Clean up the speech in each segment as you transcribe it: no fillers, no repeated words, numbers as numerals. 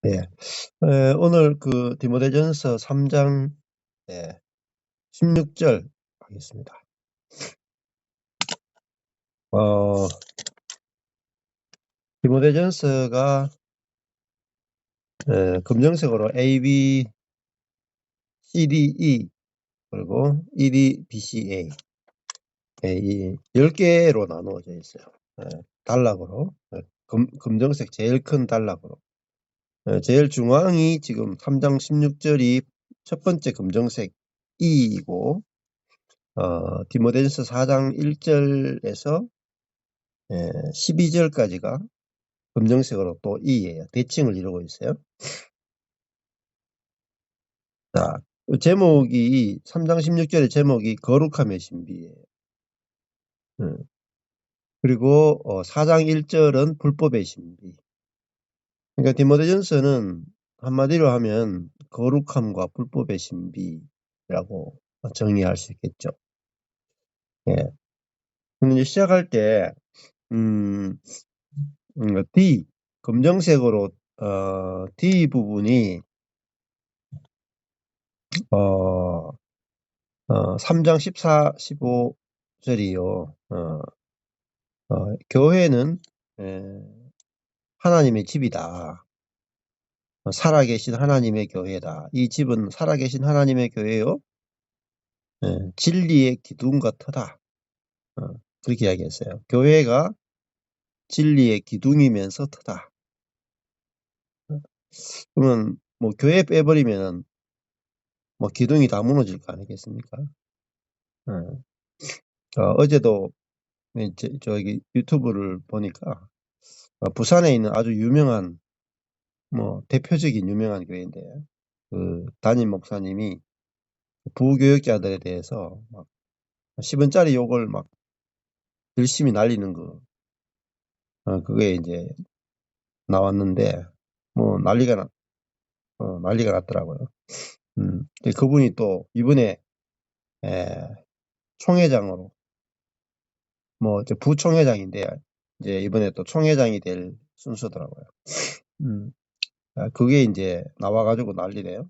예. 오늘 그 디모데전서 3장 16절 하겠습니다. 디모데전서가 검정색으로 A, B, C, D, E 그리고 E, D, B, C, A 이 10개로 나누어져 있어요. 단락으로 검정색 제일 큰 단락으로 제일 중앙이 지금 3장 16절이 첫 번째 검정색 E이고 디모데전서 4장 1절에서 12절까지가 검정색으로 또 E예요. 대칭을 이루고 있어요. 자, 제목이 3장 16절의 제목이 거룩함의 신비예요. 그리고 4장 1절은 불법의 신비. 그러니까 디모데전서는 한마디로 하면 거룩함과 불법의 신비라고 정의할 수 있겠죠. 예. 근데 이제 시작할 때 D 검정색으로 D 부분이 3장 14, 15절이요. 교회는 하나님의 집이다. 살아계신 하나님의 교회다. 이 집은 살아계신 하나님의 교회요. 진리의 기둥과 터다. 그렇게 이야기했어요. 교회가 진리의 기둥이면서 터다. 그러면 뭐 교회 빼버리면 뭐 기둥이 다 무너질 거 아니겠습니까? 어제도 저기 유튜브를 보니까 부산에 있는 아주 유명한 뭐 대표적인 유명한 교회인데 그 담임 목사님이 부교육자들에 대해서 막 10원짜리 욕을 막 열심히 날리는 거 그게 이제 나왔는데 뭐 난리가 났더라고요. 그분이 또 이번에 총회장으로 뭐 부총회장인데 이제 이번에 또 총회장이 될 순서더라고요. 그게 이제 나와가지고 난리래요.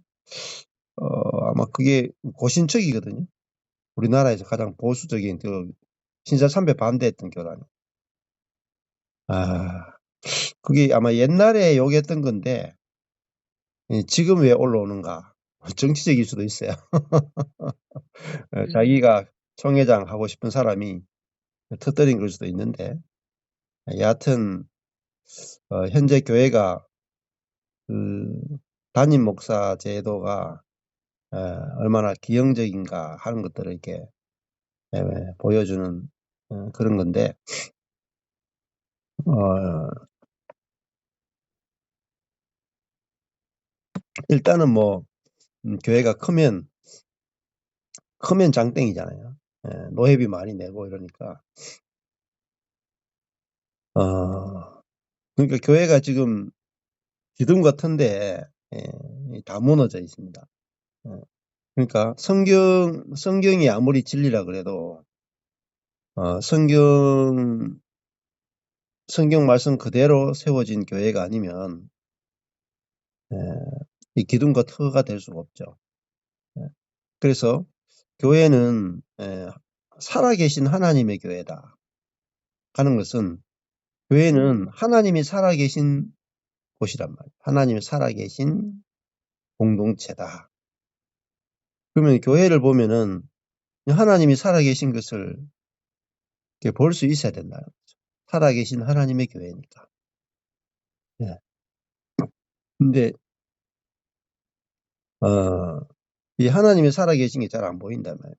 아마 그게 고신척이거든요. 우리나라에서 가장 보수적인 그 신사 참배 반대했던 교단. 그게 아마 옛날에 욕했던 건데 지금 왜 올라오는가? 정치적일 수도 있어요. 자기가 총회장 하고 싶은 사람이 터뜨린 걸 수도 있는데 여하튼 현재 교회가 그 담임 목사 제도가 얼마나 기형적인가 하는 것들을 이렇게 보여주는 그런 건데 일단은 뭐 교회가 크면 장땡이잖아요. 노회비 많이 내고 이러니까 그러니까 교회가 지금 기둥 같은데 다 무너져 있습니다. 그러니까 성경이 아무리 진리라 그래도 성경 말씀 그대로 세워진 교회가 아니면 이 기둥과 터가 될 수가 없죠. 그래서 교회는 살아계신 하나님의 교회다 하는 것은 교회는 하나님이 살아계신 곳이란 말이에요. 하나님이 살아계신 공동체다. 그러면 교회를 보면은 하나님이 살아계신 것을 볼 수 있어야 된다. 살아계신 하나님의 교회니까. 근데 이 하나님이 살아계신 게 잘 안 보인단 말이에요.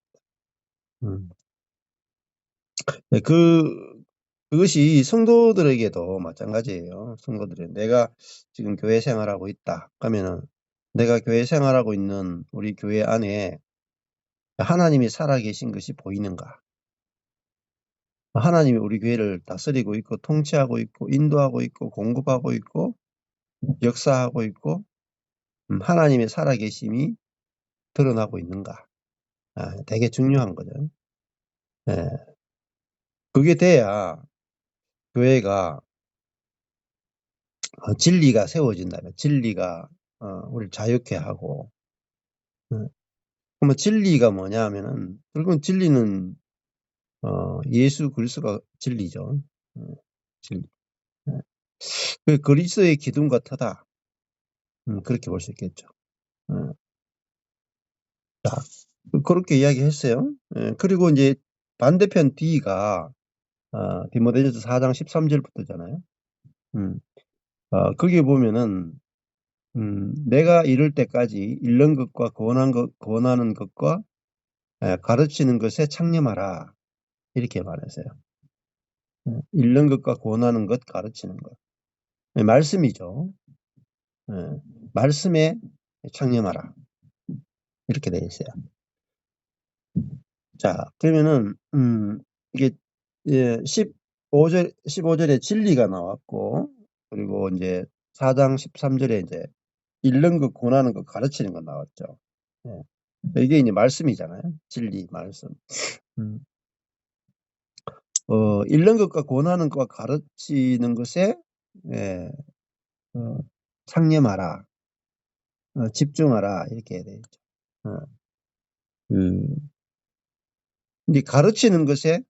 그것이 성도들에게도 마찬가지예요. 성도들은 내가 지금 교회 생활하고 있다 하면은 내가 교회 생활하고 있는 우리 교회 안에 하나님이 살아계신 것이 보이는가? 하나님이 우리 교회를 다스리고 있고 통치하고 있고 인도하고 있고 공급하고 있고 역사하고 있고 하나님의 살아계심이 드러나고 있는가? 되게 중요한 거죠. 그게 돼야 교회가 진리가 세워진다면, 진리가 우리를 자유케 하고. 그러면 진리가 뭐냐 하면은, 결국은 진리는 예수 그리스도가 진리죠. 진리. 그 그리스도의 기둥과 터다. 그렇게 볼 수 있겠죠. 자, 그렇게 이야기했어요. 그리고 이제 반대편 D가 디모데전서 4장 13절부터잖아요. 거기에 보면은 내가 이를 때까지 읽는 것과 권하는 것과 가르치는 것에 창념하라. 이렇게 말했어요. 읽는 것과 권하는 것, 가르치는 것. 말씀이죠. 말씀에 창념하라. 이렇게 되어 있어요. 자, 그러면은 이게 15절에 진리가 나왔고, 그리고 이제 4장 13절에 이제 읽는 것, 권하는 것, 가르치는 것 나왔죠. 이게 이제 말씀이잖아요. 진리, 말씀. 읽는 것과 권하는 것과 가르치는 것에 창념하라, 집중하라 이렇게 돼 있죠. 이제 가르치는 것에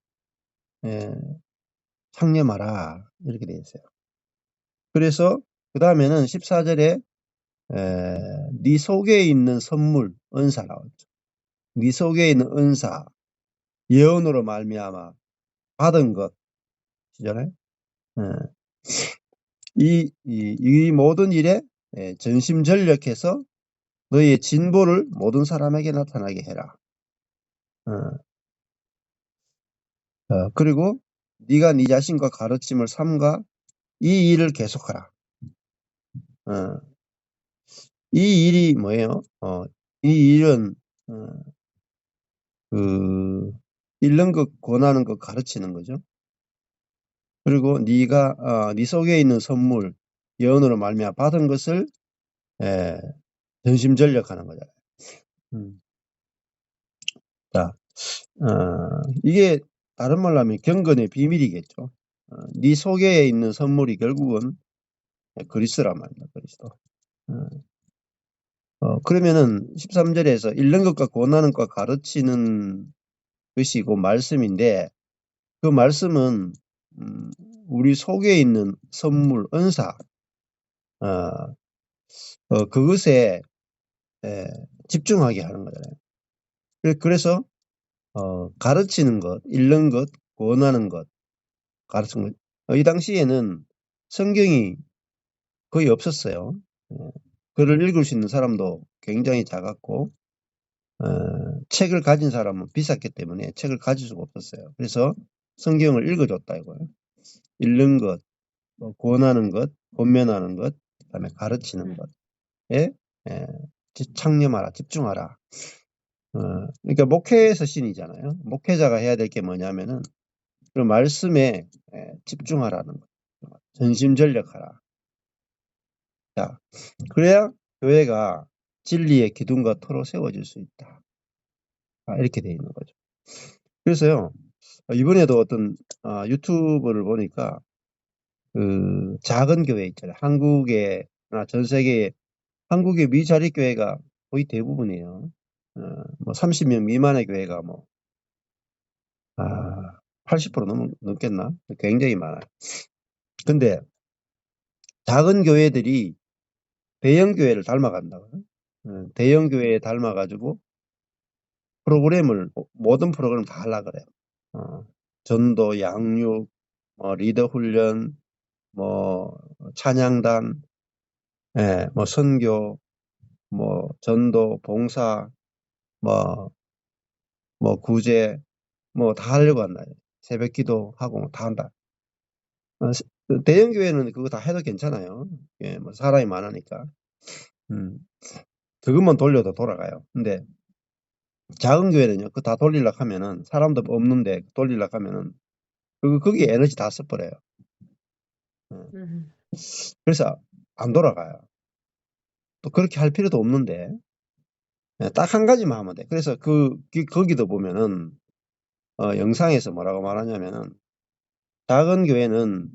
창념하라 이렇게 돼 있어요. 그래서 그 다음에는 14절에 네 속에 있는 선물, 은사 나왔죠. 네 속에 있는 은사, 예언으로 말미암아 받은 것, 그잖아요. 이 모든 일에 전심전력해서 너희의 진보를 모든 사람에게 나타나게 해라. 그리고 네가 네 자신과 가르침을 삼가 이 일을 계속하라. 이 일이 뭐예요? 이 일은 읽는 것, 권하는 것, 가르치는 거죠. 그리고 네가 네 속에 있는 선물, 예언으로 말미암아 받은 것을 전심전력하는 거잖아요. 자, 이게 다른 말로 하면 경건의 비밀이겠죠. 네 속에 있는 선물이 결국은 그리스도란 말입니다. 그리스도. 그러면은 13절에서 읽는 것과 권하는 것과 가르치는 것이고 말씀인데, 그 말씀은 우리 속에 있는 선물, 은사, 그것에 집중하게 하는 거잖아요. 그래서 가르치는 것, 읽는 것, 권하는 것, 가르치는 것. 이 당시에는 성경이 거의 없었어요. 글을 읽을 수 있는 사람도 굉장히 작았고, 책을 가진 사람은 비쌌기 때문에 책을 가질 수가 없었어요. 그래서 성경을 읽어줬다 이거예요. 읽는 것, 권하는 것, 권면하는 것, 그다음에 가르치는 것에 창념하라, 집중하라. 그러니까 목회에서 신이잖아요. 목회자가 해야 될 게 뭐냐면은 그 말씀에 집중하라는 거. 전심전력하라. 자, 그래야 교회가 진리의 기둥과 터로 세워질 수 있다. 이렇게 되어 있는 거죠. 그래서요, 이번에도 어떤 유튜브를 보니까 그 작은 교회 있잖아요. 한국에나 전 세계에 한국의 미자립교회가 거의 대부분이에요. 뭐 30명 미만의 교회가 뭐 80% 넘겠나? 굉장히 많아요. 근데 작은 교회들이 대형 교회를 닮아간다고요. 대형 교회에 닮아가지고 모든 프로그램을 다 하려고 그래요. 전도, 양육, 리더 훈련, 뭐 찬양단, 뭐 선교, 뭐 전도, 봉사, 뭐 구제, 뭐 다 하려고 한다. 새벽 기도하고 다 한다. 대형 교회는 그거 다 해도 괜찮아요. 뭐 사람이 많으니까. 그것만 돌려도 돌아가요. 근데 작은 교회는요, 그거 다 돌리려고 하면은 사람도 없는데 돌리려고 하면은 거기에 에너지 다 써버려요. 그래서 안 돌아가요. 또 그렇게 할 필요도 없는데 딱 한 가지만 하면 돼. 그래서 거기도 보면은 영상에서 뭐라고 말하냐면은 작은 교회는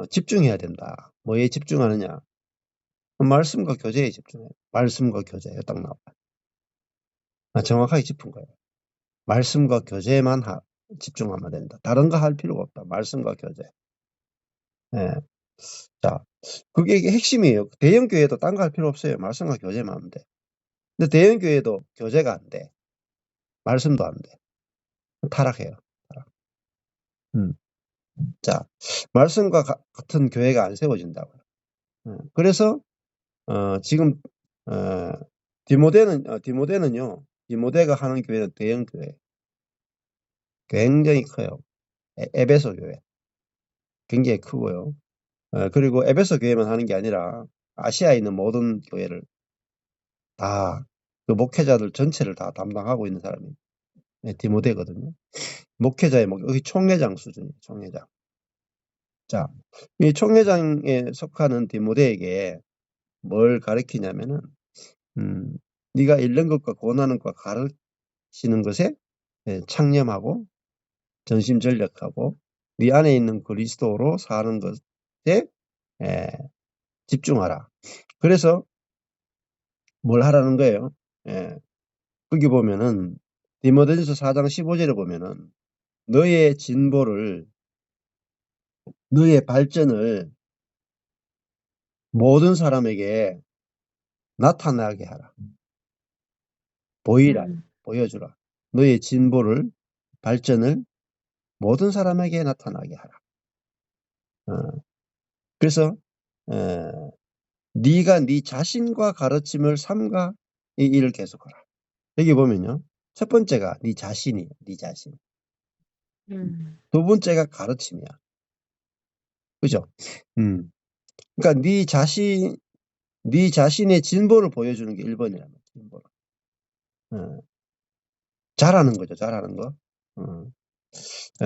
집중해야 된다. 뭐에 집중하느냐? 말씀과 교제에 집중해요. 말씀과 교제에 딱 나와요. 정확하게 짚은 거예요. 말씀과 교제에만 집중하면 된다. 다른 거 할 필요가 없다. 말씀과 교제. 예. 자, 그게 핵심이에요. 대형교회도 딴 거 할 필요 없어요. 말씀과 교제만 하면 돼. 근데 대형교회도 교제가 안 돼. 말씀도 안 돼. 타락해요. 타락. 자, 말씀과 같은 교회가 안 세워진다고요. 그래서 지금 디모데는요. 디모데가 하는 교회는 대형 교회. 굉장히 커요. 에베소 교회. 굉장히 크고요. 그리고 에베소 교회만 하는 게 아니라 아시아에 있는 모든 교회를 다 그 목회자들 전체를 다 담당하고 있는 사람이 디모데거든요. 목회자의 여기 총회장 수준이에요. 총회장. 자, 이 총회장에 속하는 디모데에게 뭘 가르치냐면은 네가 잃는 것과 고난하는 것과 가르치는 것에 창념하고 전심전력하고 네 안에 있는 그리스도로 사는 것에 집중하라. 그래서 뭘 하라는 거예요? 거기 보면은 디모데전서 4장 15절에 보면은 너의 진보를 너의 발전을 모든 사람에게 나타나게 하라. 보이라. 보여주라. 너의 진보를 발전을 모든 사람에게 나타나게 하라. 그래서 네가 네 자신과 가르침을 삼가 이 일을 계속하라. 여기 보면요. 첫 번째가 네 자신이에요. 네 자신. 두 번째가 가르침이야. 그죠? 그러니까 네 자신의 진보를 보여주는 게 1번이란 말이야. 진보. 잘하는 거죠. 잘하는 거.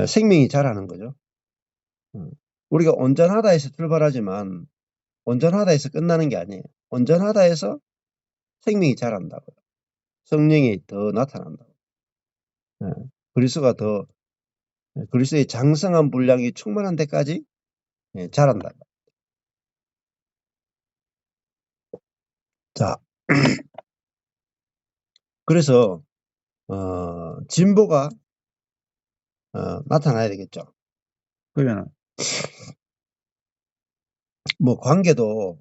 생명이 잘하는 거죠. 우리가 온전하다 해서 출발하지만 온전하다 해서 끝나는 게 아니에요. 온전하다 해서 생명이 자란다고요. 성령이 더 나타난다고. 그리스도의 장성한 분량이 충만한 데까지 자란다. 자, 그래서 진보가 나타나야 되겠죠. 그러면 뭐 관계도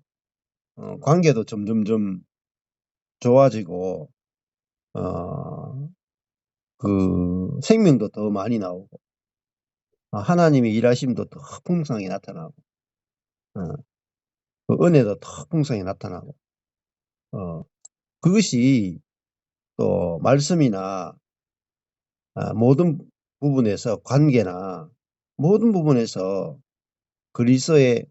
점점점 좋아지고 그 생명도 더 많이 나오고 하나님의 일하심도 더 풍성하게 나타나고 그 은혜도 더 풍성하게 나타나고 그것이 또 말씀이나 모든 부분에서 관계나 모든 부분에서 그리스도의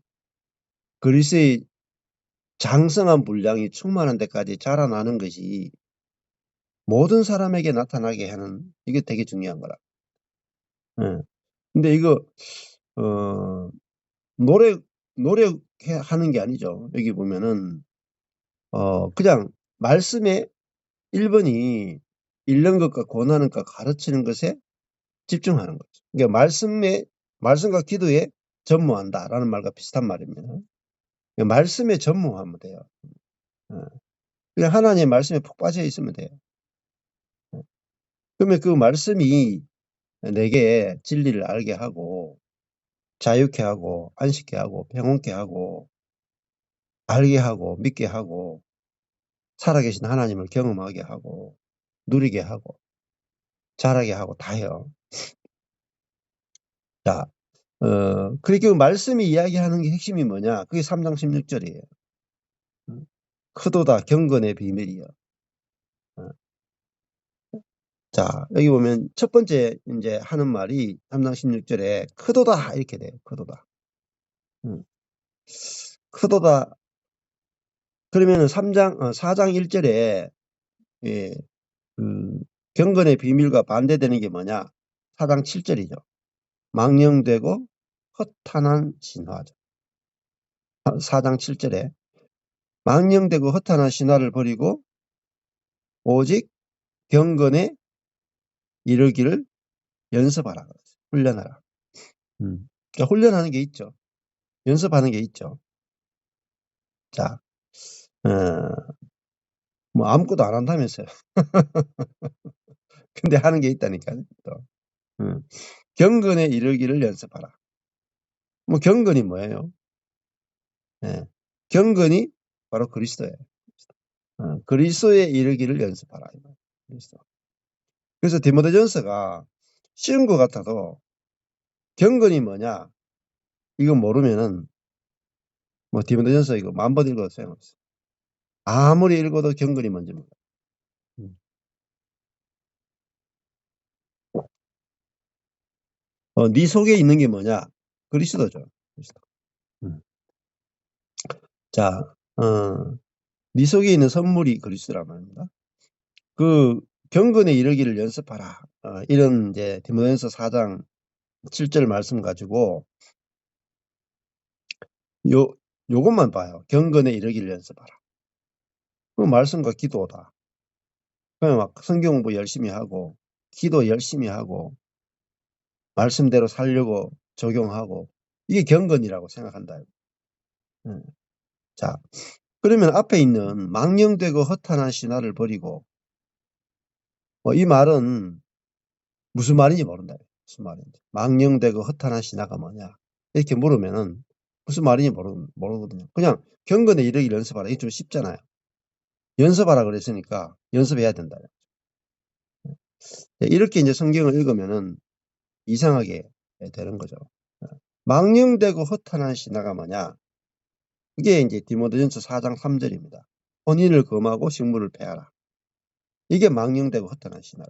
장성한 분량이 충만한 데까지 자라나는 것이 모든 사람에게 나타나게 하는 이게 되게 중요한 거라. 근데 이거 노력하는 게 아니죠. 여기 보면은 그냥 말씀의 1번이 읽는 것과 권하는 것 가르치는 것에 집중하는 거죠. 그러니까 말씀과 기도에 전무한다라는 말과 비슷한 말입니다. 그러니까 말씀에 전무하면 돼요. 그냥 하나님의 말씀에 푹 빠져 있으면 돼요. 그러면 그 말씀이 내게 진리를 알게 하고 자유케 하고 안식케 하고 평온케 하고 알게 하고 믿게 하고 살아계신 하나님을 경험하게 하고 누리게 하고 잘하게 하고 다 해요. 자, 그리고 말씀이 이야기하는 게 핵심이 뭐냐? 그게 3장 16절이에요. 크도다 경건의 비밀이요. 자, 여기 보면 첫 번째 이제 하는 말이 3장 16절에 크도다 이렇게 돼요. 크도다. 크도다. 그러면은 4장 1절에 예, 경건의 비밀과 반대되는 게 뭐냐? 4장 7절이죠. 망령되고 허탄한 신화죠. 4장 7절에 망령되고 허탄한 신화를 버리고 오직 경건에 이르기를 연습하라. 훈련하라. 그러니까 훈련하는 게 있죠. 연습하는 게 있죠. 자, 뭐 아무것도 안 한다면서요. 근데 하는 게 있다니까요. 또. 경건에 이르기를 연습하라. 뭐 경건이 뭐예요? 예. 경건이 바로 그리스도예요. 그리스도에 이르기를 연습하라. 그리스도. 그래서 디모데전서가 쉬운 것 같아도 경건이 뭐냐? 이거 모르면은 뭐 디모데전서 이거 10,000번 읽어도 소용없어. 아무리 읽어도 경건이 뭔지 몰라. 네 속에 있는 게 뭐냐? 그리스도죠. 그리스도. 자, 네 속에 있는 선물이 그리스도란 말입니다. 그 경건에 이르기를 연습하라. 이런 이제 디모데전서 4장 7절 말씀 가지고 요것만 봐요. 경건에 이르기를 연습하라. 그 말씀과 기도다. 그냥 막 성경 공부 열심히 하고 기도 열심히 하고 말씀대로 살려고 적용하고 이게 경건이라고 생각한다. 자, 그러면 앞에 있는 망령되고 허탄한 신화를 버리고 이 말은 무슨 말인지 모른다. 무슨 말인지. 망령되고 허탄한 신화가 뭐냐. 이렇게 물으면은 무슨 말인지 모르거든요. 그냥 경건에 이르기를 연습하라. 이게 좀 쉽잖아요. 연습하라 그랬으니까 연습해야 된다. 이렇게 이제 성경을 읽으면은 이상하게 되는 거죠. 망령되고 허탄한 신화가 뭐냐. 그게 이제 디모데전서 4장 3절입니다. 혼인을 금하고 식물을 폐하라. 이게 망령되고 허탄한 신화라.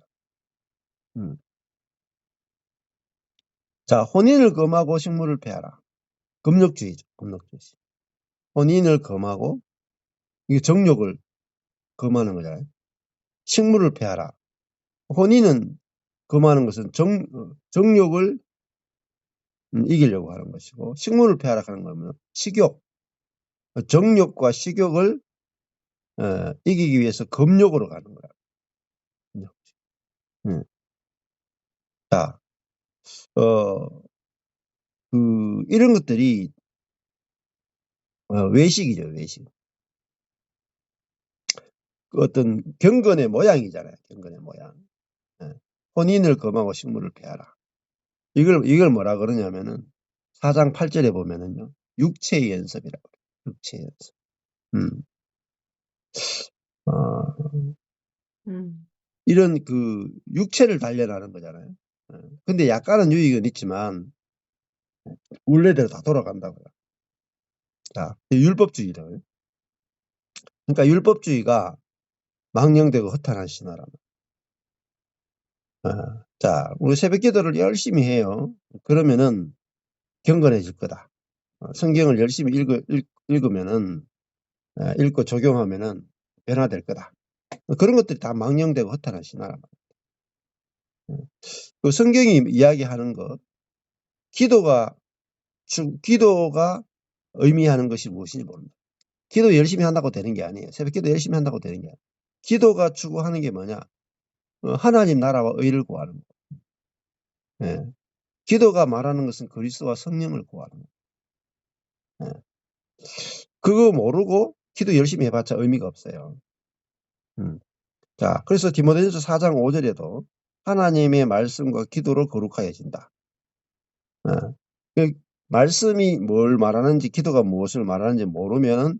자, 혼인을 금하고 식물을 폐하라. 금욕주의죠. 금욕주의. 혼인을 금하고 이게 정욕을 금하는 거잖아요. 식물을 폐하라. 혼인은 금하는 것은 정욕을 이기려고 하는 것이고 식물을 폐하라 하는 거는 식욕. 정욕과 식욕을 이기기 위해서 금욕으로 가는 거야. 자, 이런 것들이 외식이죠, 외식. 그 어떤 경건의 모양이잖아요, 경건의 모양. 혼인을 금하고 식물을 폐하라. 이걸 뭐라 그러냐면은 4장 8절에 보면은요, 육체의 연습이라고 그래요. 육체의 연습. 이런 그 육체를 단련하는 거잖아요. 근데 약간은 유익은 있지만 원래대로 다 돌아간다고요. 자, 율법주의를. 그러니까 율법주의가 망령되고 허탄한 신화라는. 자, 우리 새벽 기도를 열심히 해요. 그러면은 경건해질 거다. 성경을 열심히 읽으면은 읽고 적용하면은 변화될 거다. 그런 것들이 다 망령되고 허탄한 신화란 말이에요. 그 성경이 이야기하는 것, 기도가 의미하는 것이 무엇인지 모릅니다. 기도 열심히 한다고 되는 게 아니에요. 새벽 기도 열심히 한다고 되는 게 아니에요. 기도가 추구하는 게 뭐냐? 하나님 나라와 의를 구하는 거예요. 기도가 말하는 것은 그리스도와 성령을 구하는 거예요. 그거 모르고 기도 열심히 해봤자 의미가 없어요. 자, 그래서 디모데전서 4장 5절에도 하나님의 말씀과 기도로 거룩하여진다. 그 말씀이 뭘 말하는지 기도가 무엇을 말하는지 모르면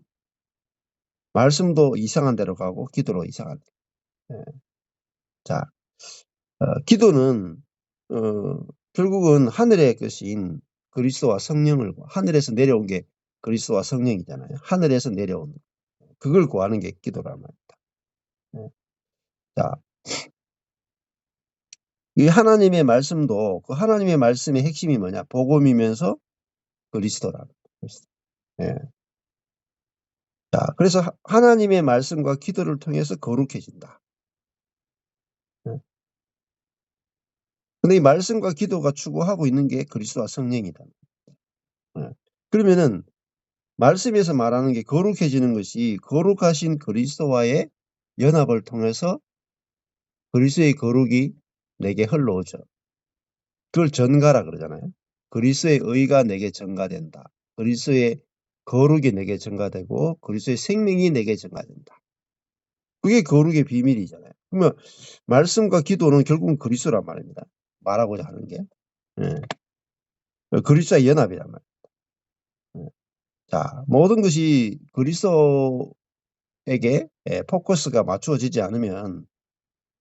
말씀도 이상한 데로 가고 기도로 이상한 데로. 자, 기도는 결국은 하늘의 것인 그리스도와 성령을 하늘에서 내려온 게 그리스도와 성령이잖아요. 하늘에서 내려온 그걸 구하는 게 기도란 말입니다. 자, 이 하나님의 말씀도 그 하나님의 말씀의 핵심이 뭐냐? 복음이면서 그리스도라는 그리스도. 자, 그래서 하나님의 말씀과 기도를 통해서 거룩해진다. 근데 이 말씀과 기도가 추구하고 있는 게 그리스도와 성령이다. 그러면은 말씀에서 말하는 게 거룩해지는 것이 거룩하신 그리스도와의 연합을 통해서 그리스도의 거룩이 내게 흘러오죠. 그걸 전가라 그러잖아요. 그리스도의 의가 내게 전가된다. 그리스도의 거룩이 내게 증가되고 그리스도의 생명이 내게 증가된다. 그게 거룩의 비밀이잖아요. 그러면 말씀과 기도는 결국은 그리스도란 말입니다. 말하고자 하는 게. 예. 그리스도의 연합이란 말이에요. 예. 자, 모든 것이 그리스도에게 포커스가 맞추어지지 않으면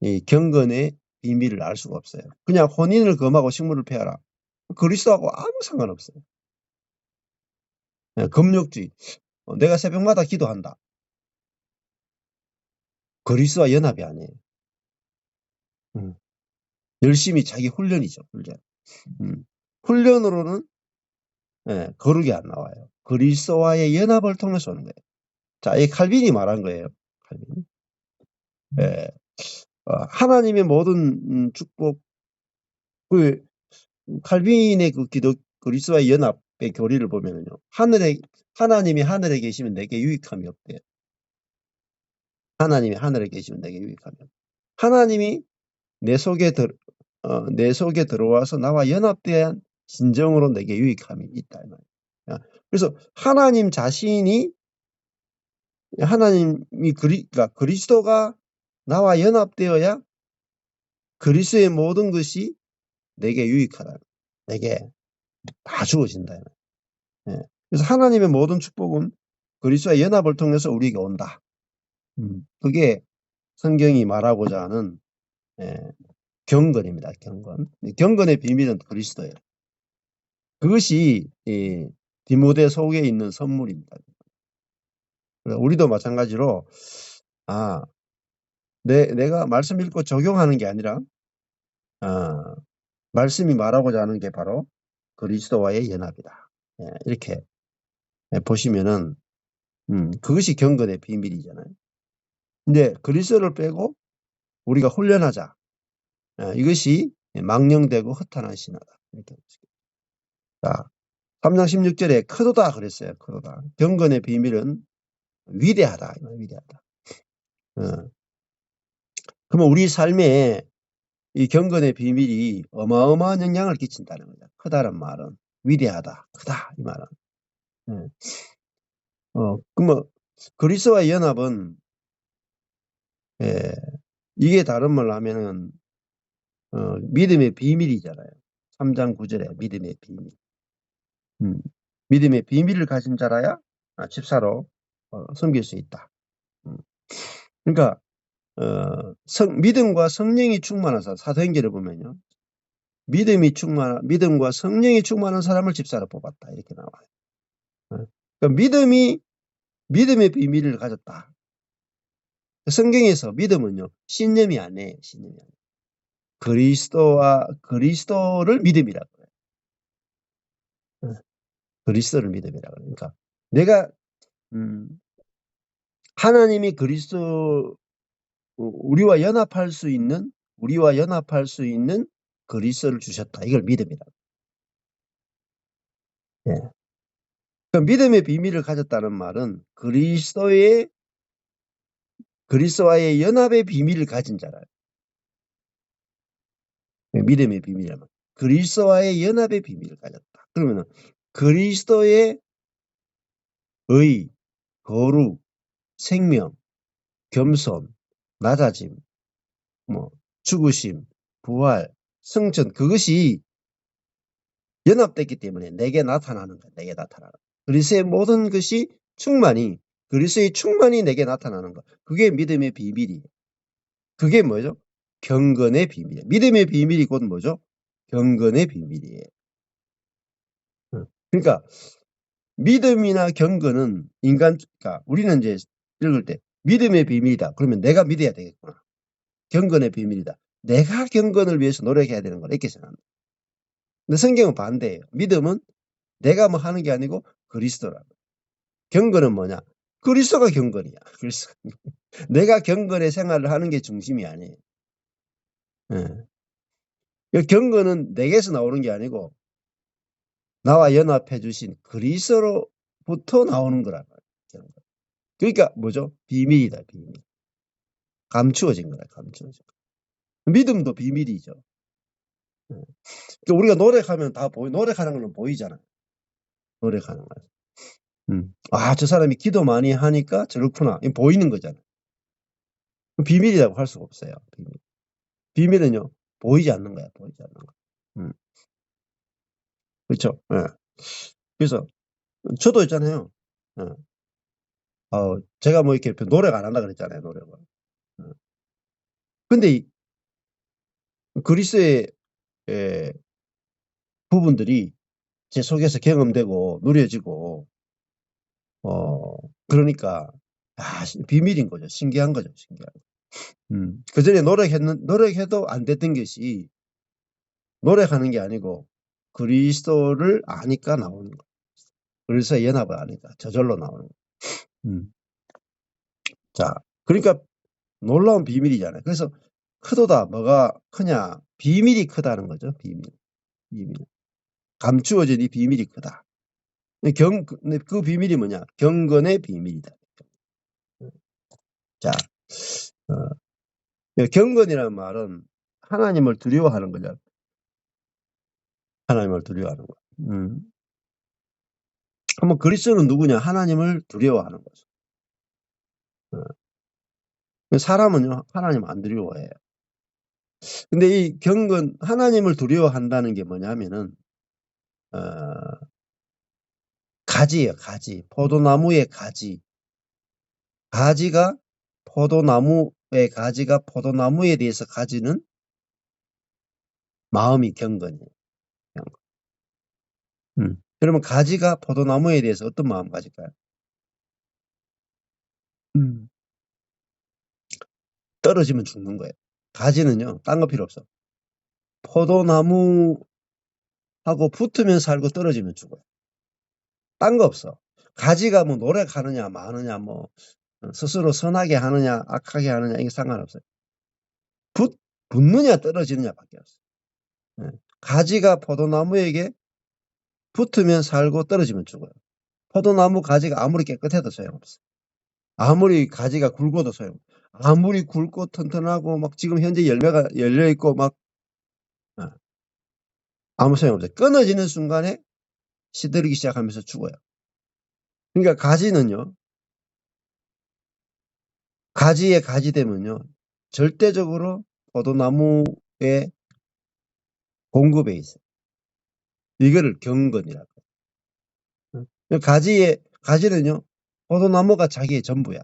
이 경건의 비밀을 알 수가 없어요. 그냥 혼인을 금하고 식물을 폐하라. 그리스도하고 아무 상관없어요. 예, 금욕주의. 내가 새벽마다 기도한다. 그리스도와 연합이 아니에요. 열심히 자기 훈련이죠. 훈련. 훈련으로는 거룩이 안 나와요. 그리스도와의 연합을 통해서 오는 거예요. 자, 이 칼빈이 말한 거예요. 칼빈. 예. 하나님의 모든 축복, 그 칼빈의 그 기도 그리스도와의 연합의 교리를 보면요, 하나님이 하늘에 계시면 내게 유익함이 없대요. 하나님이 하늘에 계시면 내게 유익함이 없대요. 하나님이 내 속에 들어와서 나와 연합된 진정으로 내게 유익함이 있다 이 말이에요. 그래서 하나님 자신이 그러니까 그리스도가 나와 연합되어야 그리스도의 모든 것이 내게 유익하다. 내게 다 주어진다. 예. 그래서 하나님의 모든 축복은 그리스도의 연합을 통해서 우리에게 온다. 그게 성경이 말하고자 하는 예, 경건입니다. 경건. 경건의 비밀은 그리스도예요. 그것이 디모데 속에 있는 선물입니다. 우리도 마찬가지로 내가 말씀 읽고 적용하는 게 아니라 말씀이 말하고자 하는 게 바로 그리스도와의 연합이다. 예, 이렇게 보시면은 그것이 경건의 비밀이잖아요. 근데 그리스도를 빼고 우리가 훈련하자. 이것이 망령되고 허탄한 신화다. 이렇게 자, 3장 16절에 크도다 그랬어요. 크도다. 경건의 비밀은 위대하다. 위대하다. 그러면 우리 삶에 이 경건의 비밀이 어마어마한 영향을 끼친다는 거죠. 크다는 말은 위대하다, 크다 이 말은. 그러면 그리스도와의 연합은 이게 다른 말로 하면은 믿음의 비밀이잖아요. 3장 9절에 믿음의 비밀. 믿음의 비밀을 가진 자라야 집사로 섬길 수 있다. 그러니까 믿음과 성령이 충만한 사도행전을 보면요. 믿음과 성령이 충만한 사람을 집사로 뽑았다. 이렇게 나와요. 그러니까 믿음의 비밀을 가졌다. 성경에서 믿음은요, 신념이 아니에요. 신념이 아니에요. 그리스도를 믿음이라고 해요. 그리스도를 믿음이라고 해요. 그러니까 내가 하나님이 우리와 연합할 수 있는 그리스도를 주셨다. 이걸 믿음이다. 예. 그 믿음의 비밀을 가졌다는 말은 그리스도와의 연합의 비밀을 가진 자라요. 믿음의 비밀이란 그리스도와의 연합의 비밀을 가졌다. 그러면은 그리스도의 의, 거룩, 생명, 겸손, 낮아짐, 죽으심, 부활, 성전 그것이 연합됐기 때문에 내게 나타나는 거야. 내게 나타나는 거야. 그리스도의 모든 것이 그리스도의 충만이 내게 나타나는 것. 그게 믿음의 비밀이에요. 그게 뭐죠? 경건의 비밀이에요. 믿음의 비밀이 곧 뭐죠? 경건의 비밀이에요. 그러니까 믿음이나 경건은 그러니까 우리는 이제 읽을 때 믿음의 비밀이다. 그러면 내가 믿어야 되겠구나. 경건의 비밀이다. 내가 경건을 위해서 노력해야 되는 걸 이렇게 생각합니다. 근데 성경은 반대예요. 믿음은 내가 뭐 하는 게 아니고 그리스도라고. 경건은 뭐냐? 그리스도가 경건이야. 그래서 내가 경건의 생활을 하는 게 중심이 아니에요. 경건은 내게서 나오는 게 아니고 나와 연합해 주신 그리스도로부터 나오는 거란 말이에요. 그러니까 뭐죠? 비밀이다. 비밀. 감추어진 거다. 감추어진 거. 믿음도 비밀이죠. 그러니까 우리가 노력하면 다 노력하는 건 보이잖아요. 노력하는 거. 저 사람이 기도 많이 하니까 저렇구나. 이게 보이는 거잖아요. 비밀이라고 할 수가 없어요. 비밀. 비밀은요, 보이지 않는 거야, 보이지 않는 거. 그렇죠. 예. 그래서 저도 있잖아요. 예. 제가 뭐 이렇게 노력 안 한다 그랬잖아요, 노력을. 예. 근데 그리스의 예, 부분들이 제 속에서 경험되고 누려지고 그러니까 비밀인 거죠. 신기한 거죠, 신기한 거. 그전에 노력해도 안 됐던 것이 노력하는 게 아니고 그리스도를 아니까 나오는 거. 그리스도의 연합을 아니까 저절로 나오는 거. 자, 그러니까 놀라운 비밀이잖아요. 그래서 크도다 뭐가 크냐? 비밀이 크다는 거죠. 비밀. 감추어진 이 비밀이 크다. 근데 그 비밀이 뭐냐? 경건의 비밀이다. 자, 경건이라는 말은 하나님을 두려워하는 거죠. 하나님을 두려워하는 거. 한번 그리스도는 누구냐? 하나님을 두려워하는 거죠. 사람은요, 하나님 안 두려워해요. 근데 이 경건, 하나님을 두려워한다는 게 뭐냐면은, 가지예요, 가지. 포도나무의 가지. 포도나무의 가지가 포도나무에 대해서 가지는 마음이 경건이에요. 그러면 가지가 포도나무에 대해서 어떤 마음 가질까요? 떨어지면 죽는 거예요. 가지는요, 딴 거 필요 없어. 포도나무하고 붙으면 살고 떨어지면 죽어요. 딴 거 없어. 가지가 뭐 노력하느냐, 마느냐, 뭐, 스스로 선하게 하느냐, 악하게 하느냐, 이게 상관없어요. 붙느냐, 떨어지느냐 밖에 없어요. 가지가 포도나무에게 붙으면 살고 떨어지면 죽어요. 포도나무 가지가 아무리 깨끗해도 소용없어. 아무리 가지가 굵어도 소용없어. 아무리 굵고 튼튼하고 막 지금 현재 열매가 열려있고 막 아무 소용없어요. 끊어지는 순간에 시들기 시작하면서 죽어요. 그러니까 가지는요. 가지에 가지 되면요. 절대적으로 포도나무의 공급에 있어요. 이거를 경건이라고 해요. 가지는요. 포도나무가 자기의 전부야.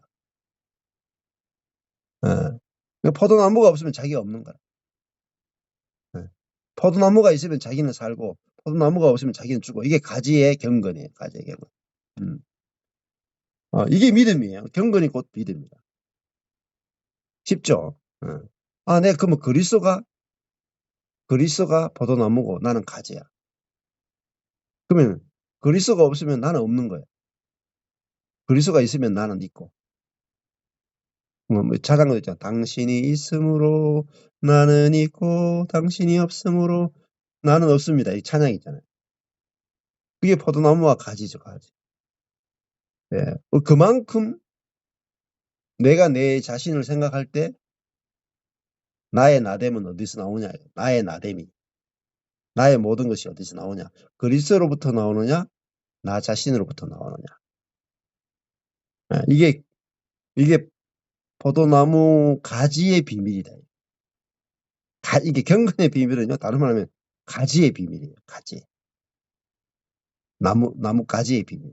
포도나무가 없으면 자기가 없는 거야. 포도나무가 있으면 자기는 살고 포도나무가 없으면 자기는 죽어. 이게 가지의 경건이에요. 가지의 경건. 이게 믿음이에요. 경건이 곧 믿음입니다. 쉽죠? 그러면 그리스도가 포도나무고 나는 가지야. 그러면 그리스도가 없으면 나는 없는 거예요. 그리스도가 있으면 나는 있고. 뭐 찬양도 있잖아. 당신이 있으므로 나는 있고 당신이 없으므로 나는 없습니다. 이 찬양 있잖아요. 그게 포도나무와 가지죠. 가지. 예. 그만큼 내가 내 자신을 생각할 때 나의 나됨은 어디서 나오냐. 나의 나됨이. 나의 모든 것이 어디서 나오냐. 그리스도로부터 나오느냐. 나 자신으로부터 나오느냐. 이게 포도나무 가지의 비밀이다. 이게 경건의 비밀은요. 다른 말하면 가지의 비밀이에요. 가지. 나무 가지의 비밀.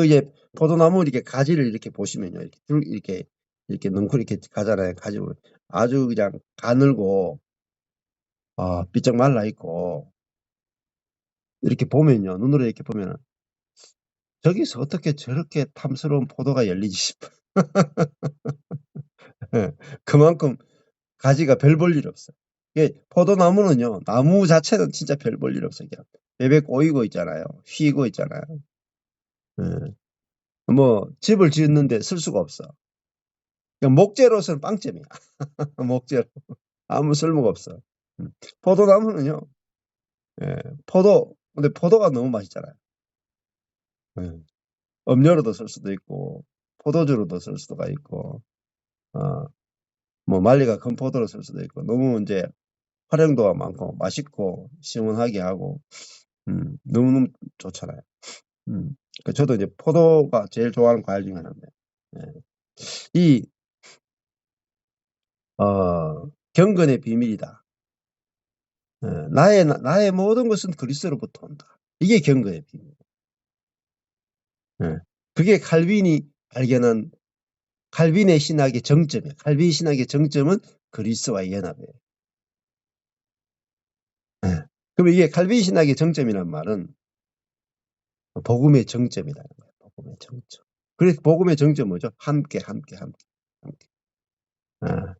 이제 포도나무 이렇게 가지를 이렇게 보시면요. 이렇게 넝쿨 이렇게 가잖아요. 가지로 아주 그냥 가늘고 삐쩍 말라 있고 이렇게 보면요. 눈으로 이렇게 보면은 저기서 어떻게 저렇게 탐스러운 포도가 열리지 싶어요. 예, 그만큼 가지가 별 볼 일 없어요. 포도나무는요. 나무 자체는 진짜 별 볼 일 없어요. 그냥 베베 꼬이고 있잖아요. 휘고 있잖아요. 뭐 집을 짓는데 쓸 수가 없어. 그냥 목재로서는 빵점이야. 목재로. 아무 쓸모가 없어. 포도나무는요. 근데 포도가 너무 맛있잖아요. 음료로도 쓸 수도 있고 포도주로도 쓸 수가 있고 뭐 말리가 큰 포도로 쓸 수도 있고 너무 이제 활용도가 많고 맛있고 시원하게 하고 너무너무 좋잖아요. 저도 이제 포도가 제일 좋아하는 과일 중에 하나인데, 예. 이, 경건의 비밀이다. 나의 모든 것은 그리스도로부터 온다. 이게 경건의 비밀. 예. 그게 칼빈이 발견한 칼빈의 신학의 정점이에요. 칼빈 신학의 정점은 그리스도와의 연합이에요. 예. 그럼 이게 칼빈 신학의 정점이란 말은 복음의 정점이라는 거예요. 복음의 정점. 그래서 복음의 정점 뭐죠? 함께. 아.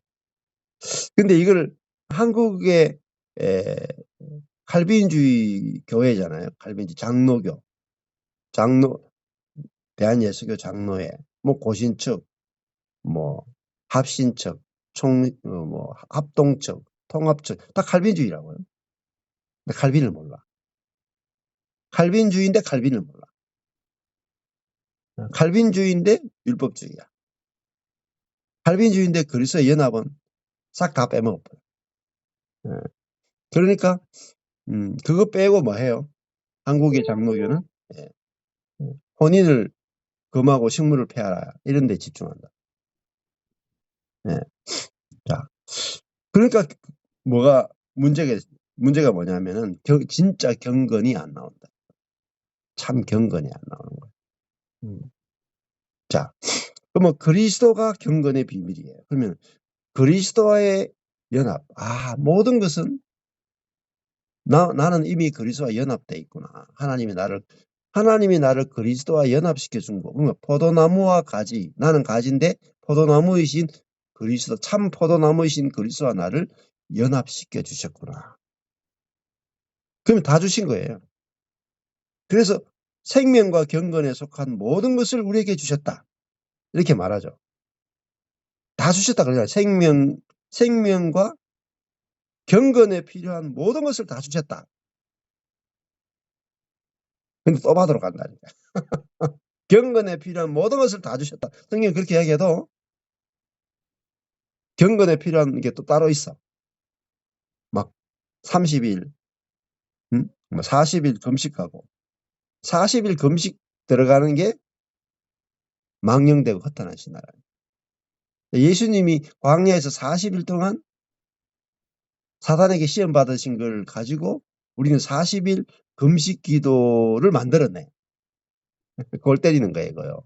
근데 이걸 한국의 칼빈주의 교회잖아요. 칼빈주의 장로교. 대한예수교 장로회, 뭐 고신측, 뭐 합신측, 뭐 합동측, 통합측 다 칼빈주의라고요. 근데 칼빈을 몰라. 칼빈주의인데 칼빈을 몰라. 칼빈주의인데 율법주의야. 칼빈주의인데 그리스도의 연합은 싹 다 빼먹어버려. 그러니까 그거 빼고 뭐 해요? 한국의 장로교는 예, 혼인을 금하고 식물을 폐하라 이런 데 집중한다. 예. 자, 그러니까 문제가 뭐냐면은 진짜 경건이 안 나온다. 참 경건이 안 나오는 거예요. 자, 그러면 그리스도가 경건의 비밀이에요. 그러면 그리스도와의 연합. 모든 것은 나는 이미 그리스도와 연합돼 있구나. 하나님이 나를 그리스도와 연합시켜 준 거. 그러니까 포도나무와 가지. 나는 가지인데 포도나무이신 그리스도, 참 포도나무이신 그리스도와 나를 연합시켜 주셨구나. 그러면 다 주신 거예요. 그래서 생명과 경건에 속한 모든 것을 우리에게 주셨다. 이렇게 말하죠. 다 주셨다 그러잖아요. 생명과 경건에 필요한 모든 것을 다 주셨다. 근데 또 받으러 간다니까. 경건에 필요한 모든 것을 다 주셨다. 성경이 그렇게 이야기해도 경건에 필요한 게 또 따로 있어. 막 30일, 뭐 40일 금식하고 40일 금식 들어가는 게 망령되고 허탄한 신나라예요. 예수님이 광야에서 40일 동안 사단에게 시험 받으신 걸 가지고 우리는 40일 금식 기도를 만들었네. 골 때리는 거예요, 이거요.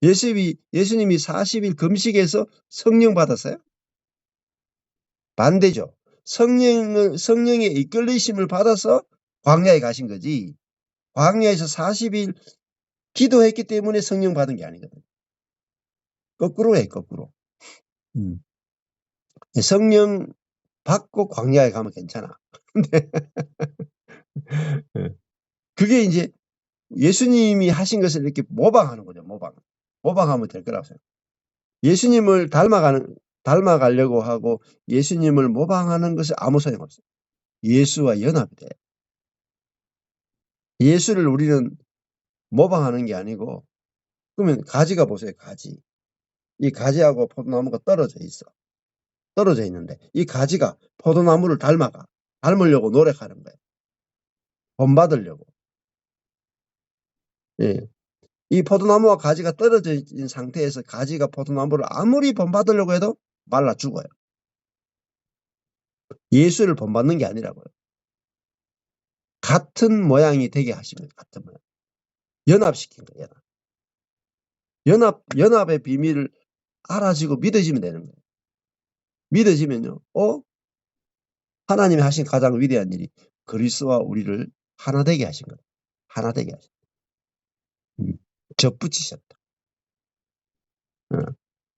예수님이 40일 금식에서 성령 받았어요? 반대죠. 성령의 이끌리심을 받아서 광야에 가신 거지. 광야에서 40일 기도했기 때문에 성령 받은 게 아니거든. 거꾸로 해, 거꾸로. 성령 받고 광야에 가면 괜찮아. 근데 그게 이제 예수님이 하신 것을 이렇게 모방하는 거죠, 모방. 모방하면 될 거라고 생각해요. 예수님을 닮아가려고 하고 예수님을 모방하는 것은 아무 소용없어요. 예수와 연합이 돼. 예수를 우리는 모방하는 게 아니고, 그러면 가지가 보세요, 가지. 이 가지하고 포도나무가 떨어져 있어. 떨어져 있는데 이 가지가 포도나무를 닮으려고 노력하는 거예요. 본받으려고. 예. 이 포도나무와 가지가 떨어져 있는 상태에서 가지가 포도나무를 아무리 본받으려고 해도 말라 죽어요. 예수를 본받는 게 아니라고요. 같은 모양이 되게 하시면 같은 모양. 연합시킨 거예요. 연합의 비밀을 알아지고 믿어지면 되는 거예요. 믿어지면요. 하나님이 하신 가장 위대한 일이 그리스도와 우리를 하나 되게 하신 거예요. 하나 되게 하신 거예요. 접붙이셨다.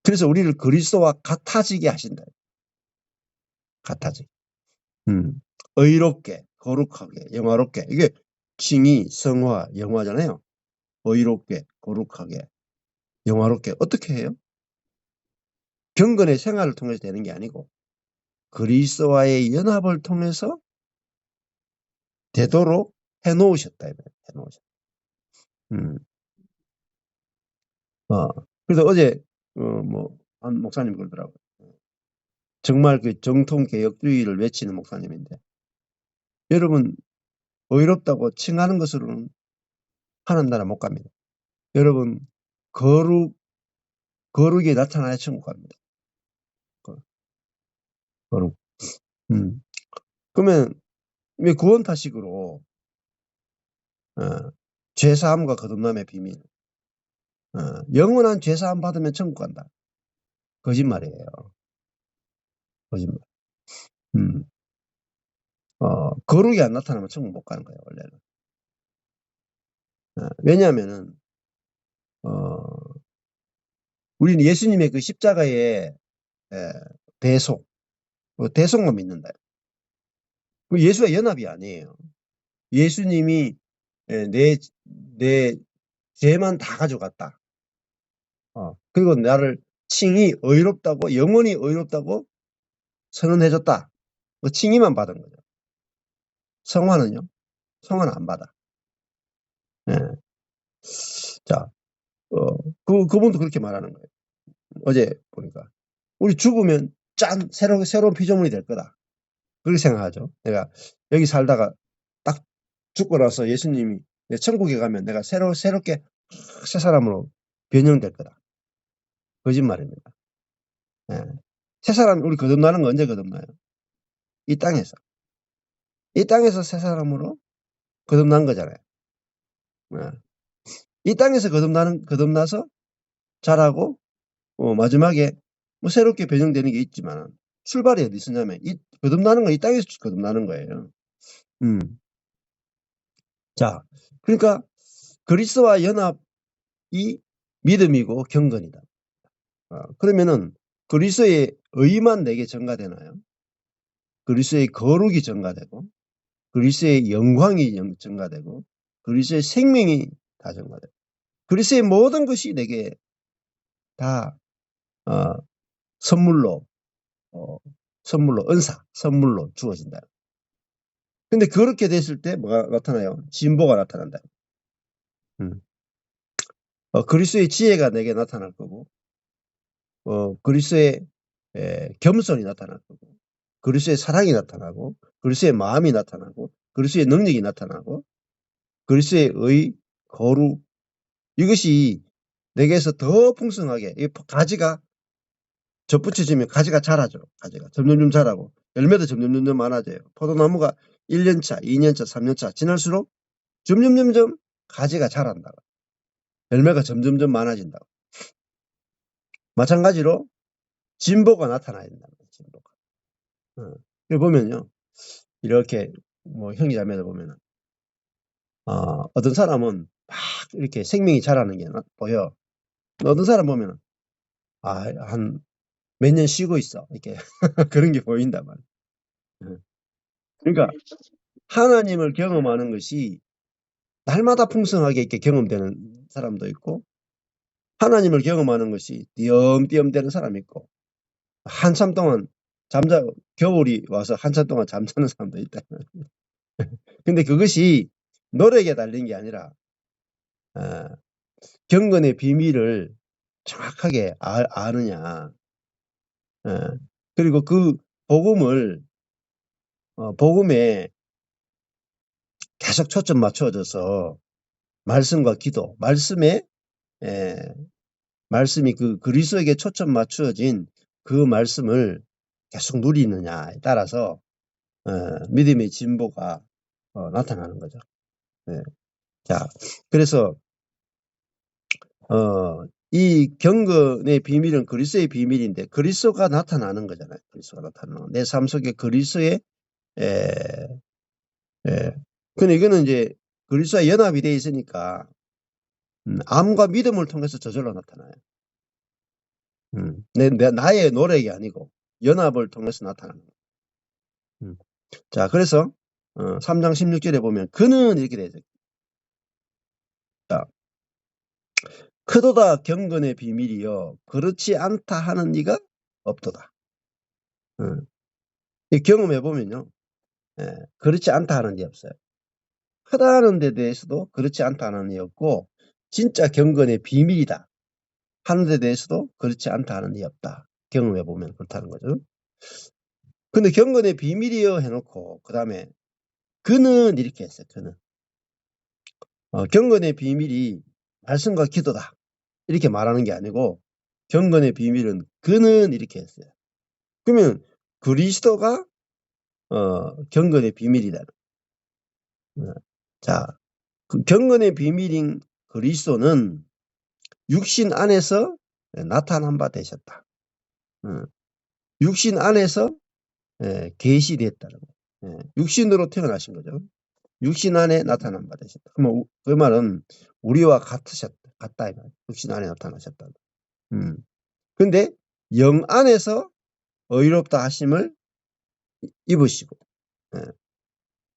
그래서 우리를 그리스도와 같아지게 하신다. 같아지게. 의롭게, 거룩하게, 영화롭게. 이게 칭의, 성화, 영화잖아요. 의롭게, 거룩하게, 영화롭게. 어떻게 해요? 경건의 생활을 통해서 되는 게 아니고 그리스도와의 연합을 통해서 되도록 해놓으셨다. 해놓으셨다. 그래서 어제 한 목사님 그러더라고요. 정말 그 정통 개혁주의를 외치는 목사님인데, 여러분 의롭다고 칭하는 것으로는 하나님 나라 못 갑니다. 여러분, 거룩이 나타나야 천국 갑니다. 거룩. 그러면 왜 구원타식으로 죄사함과 거듭남의 비밀, 영원한 죄사함 받으면 천국 간다. 거짓말이에요. 거짓말. 거룩이 안 나타나면 천국 못 가는 거예요, 원래는. 왜냐하면은 우리는 예수님의 그 십자가의 대속, 대속만 믿는다. 예수와 연합이 아니에요. 예수님이 내 죄만 다 가져갔다. 그리고 나를 칭히 의롭다고, 영원히 의롭다고 선언해줬다. 그 칭의만 받은 거죠. 성화는요? 성화는 안 받아. 예. 자, 그분도 그렇게 말하는 거예요. 어제 보니까. 우리 죽으면 짠! 새로운 피조물이 될 거다. 그렇게 생각하죠. 내가 여기 살다가 딱 죽고 나서 예수님이 천국에 가면 내가 새롭게 새 사람으로 변형될 거다. 거짓말입니다. 예. 새 사람, 우리 거듭나는 거 언제 거듭나요? 이 땅에서. 이 땅에서 새 사람으로 거듭난 거잖아요. 예. 이 땅에서 거듭나서 자라고, 마지막에 뭐 새롭게 변형되는 게 있지만, 출발이 어디 있었냐면, 거듭나는 건 이 땅에서 거듭나는 거예요. 자, 그러니까 그리스도와 연합이 믿음이고 경건이다. 그러면은 그리스도의 의만 내게 전가되나요? 그리스도의 거룩이 전가되고, 그리스도의 영광이 전가되고, 그리스도의 생명이 다 전가되고, 그리스도의 모든 것이 내게 다 선물로 은사, 선물로 주어진다. 근데 그렇게 됐을 때 뭐가 나타나요? 진보가 나타난다. 그리스도의 지혜가 내게 나타날 거고, 그리스도의 겸손이 나타날 거고, 그리스도의 사랑이 나타나고, 그리스도의 마음이 나타나고, 그리스도의 능력이 나타나고, 그리스도의 거룩, 이것이 내게서 더 풍성하게, 가지가 접붙여지면 가지가 자라죠. 가지가 점점점 자라고, 열매도 점점점 많아져요. 포도나무가 1년차, 2년차, 3년차 지날수록 점점점점 가지가 자란다. 열매가 점점점 많아진다고. 마찬가지로 진보가 나타나야 된다. 진보가. 여기 보면요. 이렇게 뭐 형제자매들 보면은 어떤 사람은 막 이렇게 생명이 자라는 게 보여. 어떤 사람 보면은 한 몇 년 쉬고 있어. 이렇게 그런 게 보인단 말이야. 그러니까 하나님을 경험하는 것이 날마다 풍성하게 이렇게 경험되는 사람도 있고, 하나님을 경험하는 것이 띄엄띄엄 되는 사람이 있고, 한참 동안 겨울이 와서 한참 동안 잠자는 사람도 있다. 근데 그것이 노력에 달린 게 아니라 경건의 비밀을 정확하게 아느냐. 그리고 그 복음에 계속 초점 맞춰져서 말씀과 기도, 말씀이 그 그리스도에게 초점 맞추어진 그 말씀을 계속 누리느냐에 따라서 믿음의 진보가 나타나는 거죠. 자, 그래서 이 경건의 비밀은 그리스도의 비밀인데 그리스도가 나타나는 거잖아요. 그리스도가 나타나는 내 삶 속에 그리스도의 근데 이거는 이제 그리스도와 연합이 되어 있으니까 암과 믿음을 통해서 저절로 나타나요. 나의 노력이 아니고 연합을 통해서 나타나는 거예요. 자, 그래서 3장 16절에 보면 그는 이렇게 되죠. 자, 크도다 경건의 비밀이요 그렇지 않다 하는 이가 없도다. 경험해 보면요, 그렇지 않다 하는 이 없어요. 크다는 데 대해서도 그렇지 않다 하는 이 없고, 진짜 경건의 비밀이다 하는 데 대해서도 그렇지 않다 하는 이 없다. 경험해 보면 그렇다는 거죠. 근데 경건의 비밀이요 해놓고 그 다음에 그는 이렇게 했어요. 그는 경건의 비밀이 말씀과 기도다 이렇게 말하는 게 아니고 경건의 비밀은 그는 이렇게 했어요. 그러면 그리스도가 경건의 비밀이다. 자, 그 경건의 비밀인 그리스도는 육신 안에서 나타난 바 되셨다. 육신 안에서 계시됐다는 거예요. 육신으로 태어나신 거죠. 육신 안에 나타난 바 되셨다. 그러면 그 말은 우리와 같으셨다. 같다 이 말이에요. 육신 안에 나타나셨다. 근데 영 안에서 의롭다 하심을 입으시고.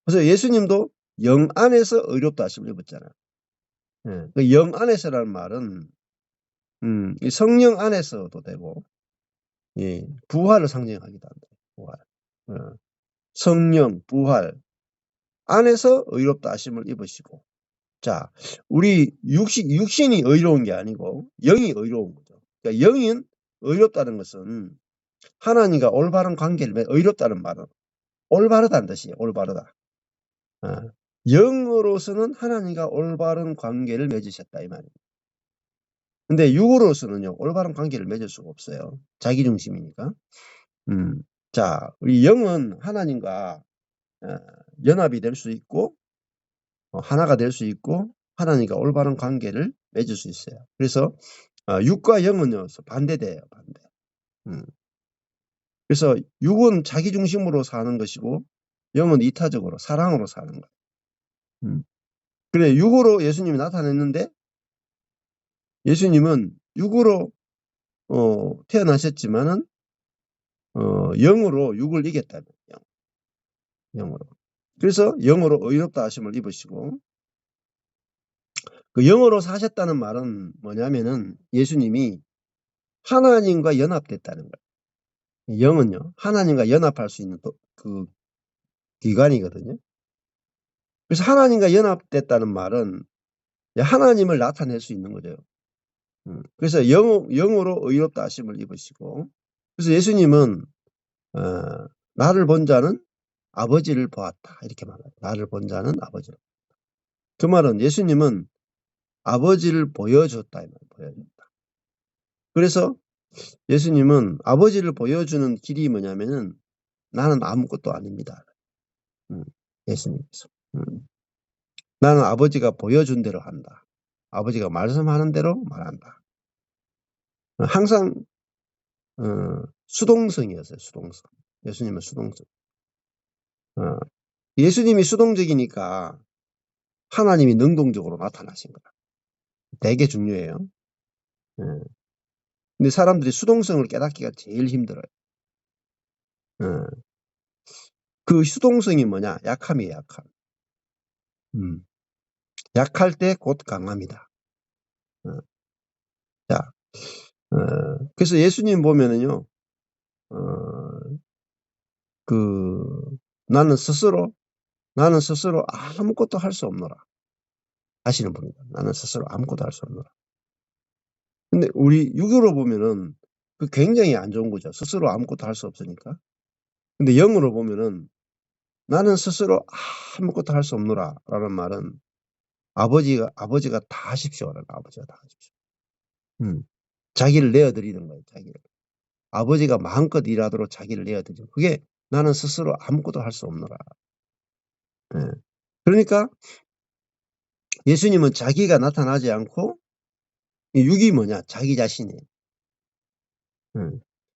그래서 예수님도 영 안에서 의롭다 하심을 입었잖아요. 그 영 안에서라는 말은 이 성령 안에서도 되고 부활을 상징하기도 한다. 부활. 성령, 부활 안에서 의롭다 하심을 입으시고. 자, 우리 육신이 의로운 게 아니고 영이 의로운 거죠. 그러니까 영인 의롭다는 것은 하나님과 올바른 관계를 의롭다는 말은 올바르다는 뜻이에요. 올바르다. 영으로서는 하나님과 올바른 관계를 맺으셨다 이 말이에요. 근데 육으로서는요 올바른 관계를 맺을 수가 없어요. 자기 중심이니까. 자, 우리 영은 하나님과 연합이 될 수 있고 하나가 될 수 있고 하나님과 올바른 관계를 맺을 수 있어요. 그래서 육과 영은요 반대돼요. 반대. 그래서 육은 자기 중심으로 사는 것이고 영은 이타적으로 사랑으로 사는 거예요. 그래 육으로 예수님이 나타났는데 예수님은 육으로 태어나셨지만은 영으로 육을 이겼다는 거예요. 영으로. 그래서 영으로 의롭다 하심을 입으시고 그 영으로 사셨다는 말은 뭐냐면은 예수님이 하나님과 연합됐다는 거예요. 영은요 하나님과 연합할 수 있는 그 기관이거든요. 그래서 하나님과 연합됐다는 말은 하나님을 나타낼 수 있는 거죠. 그래서 영으로 의롭다 하심을 입으시고 그래서 예수님은 나를 본 자는 아버지를 보았다 이렇게 말해요. 나를 본 자는 아버지를. 그 말은 예수님은 아버지를 보여줬다 이 말이에요. 보여줬다. 그래서 예수님은 아버지를 보여주는 길이 뭐냐면은 나는 아무것도 아닙니다. 예수님께서. 나는 아버지가 보여준 대로 한다. 아버지가 말씀하는 대로 말한다. 항상 수동성이었어요. 수동성. 예수님은 수동성. 예수님이 수동적이니까 하나님이 능동적으로 나타나신 거야. 되게 중요해요. 근데 사람들이 수동성을 깨닫기가 제일 힘들어요. 그 수동성이 뭐냐? 약함이에요. 약함. 약할 때 곧 강합니다. 자, 그래서 예수님 보면은요, 나는 스스로 아무것도 할 수 없노라 하시는 분입니다. 나는 스스로 아무것도 할 수 없노라. 근데 우리 유교로 보면은 그 굉장히 안 좋은 거죠. 스스로 아무것도 할 수 없으니까. 근데 영으로 보면은 나는 스스로 아무것도 할 수 없노라 라는 말은 아버지가 다 하십시오라는 아버지가 다 하십시오. 자기를 내어드리는 거예요. 자기를. 아버지가 마음껏 일하도록 자기를 내어드리죠. 그게 나는 스스로 아무것도 할 수 없노라. 그러니까 예수님은 자기가 나타나지 않고 육이 뭐냐? 자기 자신이에요.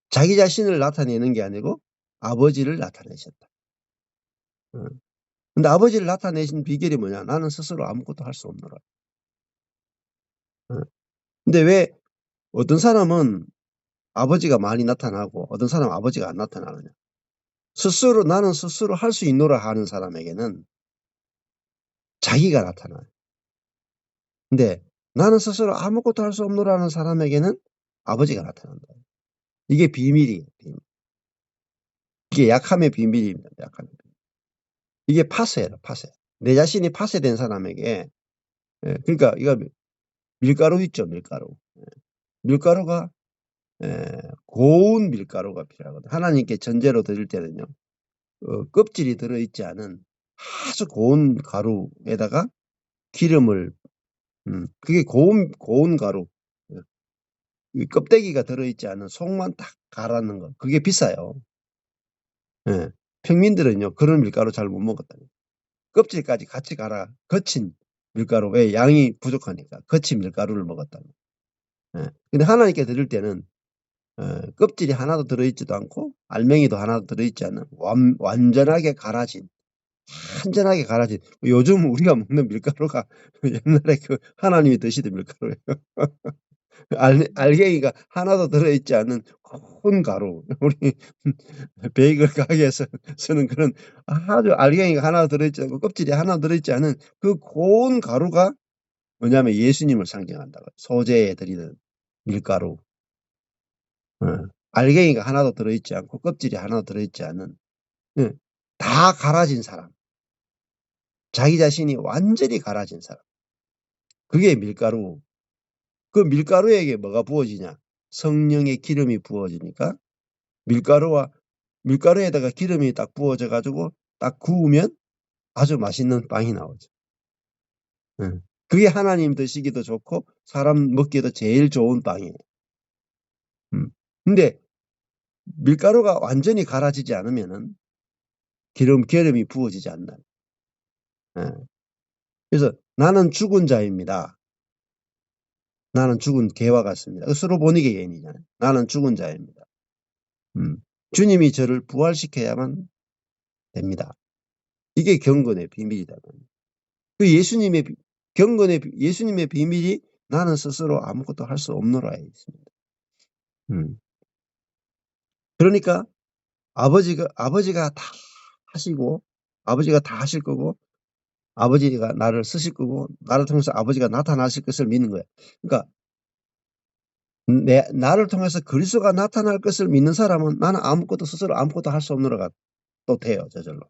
자기 자신을 나타내는 게 아니고 아버지를 나타내셨다. 근데 아버지를 나타내신 비결이 뭐냐? 나는 스스로 아무것도 할 수 없노라. 근데 왜 어떤 사람은 아버지가 많이 나타나고 어떤 사람은 아버지가 안 나타나느냐? 나는 스스로 할 수 있노라 하는 사람에게는 자기가 나타나요. 근데 나는 스스로 아무것도 할 수 없노라 하는 사람에게는 아버지가 나타난다. 이게 비밀이에요. 비밀. 이게 약함의 비밀입니다. 약함의 비밀. 이게 파쇄예요. 파쇄. 내 자신이 파쇄된 사람에게 그러니까 이거 밀가루 있죠. 밀가루. 밀가루가 고운 밀가루가 필요하거든요. 하나님께 전제로 드릴 때는요. 껍질이 들어있지 않은 아주 고운 가루에다가 기름을 그게 고운 가루. 예. 이 껍데기가 들어있지 않은 속만 딱 갈아 넣은 거. 그게 비싸요. 예. 평민들은요 그런 밀가루 잘 못 먹었다는 거예요. 껍질까지 같이 갈아 거친 밀가루. 왜? 양이 부족하니까 거친 밀가루를 먹었다는 거예요. 예. 근데 하나님께 드릴 때는 껍질이 하나도 들어있지도 않고 알맹이도 하나도 들어있지 않은 완전하게 갈아진, 완전하게 갈아진, 요즘 우리가 먹는 밀가루가 옛날에 그 하나님이 드시던 밀가루예요. 알갱이가 하나도 들어있지 않은 고운 가루. 우리 베이글 가게에서 쓰는 그런 아주 알갱이가 하나도 들어있지 않고 껍질이 하나도 들어있지 않은 그 고운 가루가 뭐냐면 예수님을 상징한다고요. 소재에 드리는 밀가루. 알갱이가 하나도 들어있지 않고 껍질이 하나도 들어있지 않은, 예, 다 갈아진 사람. 자기 자신이 완전히 갈아진 사람. 그게 밀가루. 그 밀가루에게 뭐가 부어지냐? 성령의 기름이 부어지니까 밀가루에다가 기름이 딱 부어져 가지고 딱 구우면 아주 맛있는 빵이 나오죠. 예. 그게 하나님 드시기도 좋고 사람 먹기에도 제일 좋은 빵이에요. 근데 밀가루가 완전히 갈아지지 않으면은 기름이 부어지지 않나요? 예. 그래서 "나는 죽은 자입니다. 나는 죽은 개와 같습니다." 그 스로보니게 여인이잖아요. "나는 죽은 자입니다. 주님이 저를 부활시켜야만 됩니다." 이게 경건의 비밀이라는 거예요. 그 예수님의 비밀이 나는 스스로 아무것도 할 수 없노라에 있습니다. 음. 그러니까 아버지가 다 하시고 아버지가 다 하실 거고 아버지가 나를 쓰실 거고 나를 통해서 아버지가 나타나실 것을 믿는 거예요. 그러니까 나를 통해서 그리스도가 나타날 것을 믿는 사람은 나는 스스로 아무것도 할 수 없노라가 또 돼요, 저절로.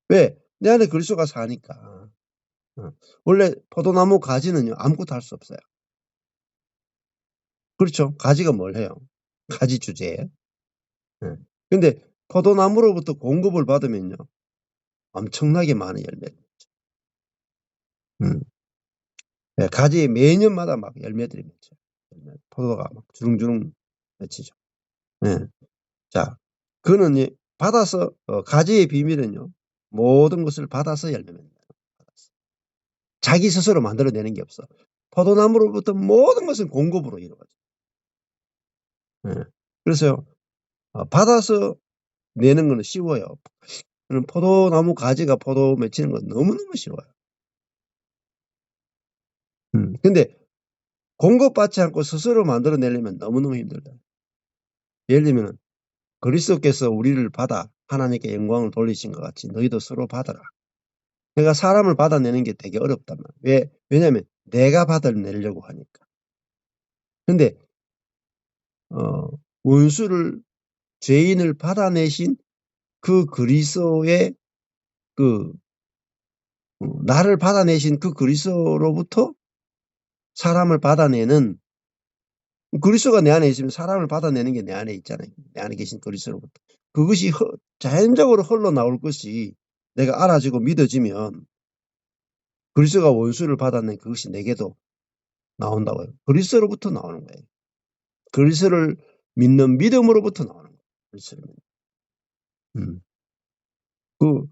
왜? 내 안에 그리스도가 사니까. 어. 원래 포도나무 가지는요 아무것도 할 수 없어요. 그렇죠. 가지가 뭘 해요? 가지 주제에. 예. 근데 포도나무로부터 공급을 받으면요 엄청나게 많은 열매를 맺죠. 음. 예, 가지에 매년마다 막 열매들이 맺혀요. 포도가 막 주릉주릉 맺히죠. 예. 자, 그거는 받아서 가지의 비밀은요. 모든 것을 받아서 열매 맺는다. 받아서. 자기 스스로 만들어내는 게 없어. 포도나무로부터 모든 것은 공급으로 이루어져. 예. 그래서요. 받아서 내는 거는 쉬워요. 저는 포도나무 가지가 포도 맺히는 건 너무너무 쉬워요. 근데 공급받지 않고 스스로 만들어내려면 너무너무 힘들다. 예를 들면은 그리스도께서 우리를 받아 하나님께 영광을 돌리신 것 같이 너희도 서로 받아라. 그러니까 사람을 받아내는 게 되게 어렵단 말이에요. 왜냐하면 내가 받아내려고 하니까. 근데 어 원수를 죄인을 받아내신 그 그리스도의 그 나를 받아내신 그 그리스도로부터 사람을 받아내는 그리스도가 내 안에 있으면 사람을 받아내는 게 내 안에 있잖아요. 내 안에 계신 그리스도로부터. 그것이 자연적으로 흘러나올 것이 내가 알아지고 믿어지면 그리스도가 원수를 받아낸 그것이 내게도 나온다고요. 그리스도로부터 나오는 거예요. 그리스도를 믿는 믿음으로부터 나오는 거예요. 그리스도를 믿는. 음. 그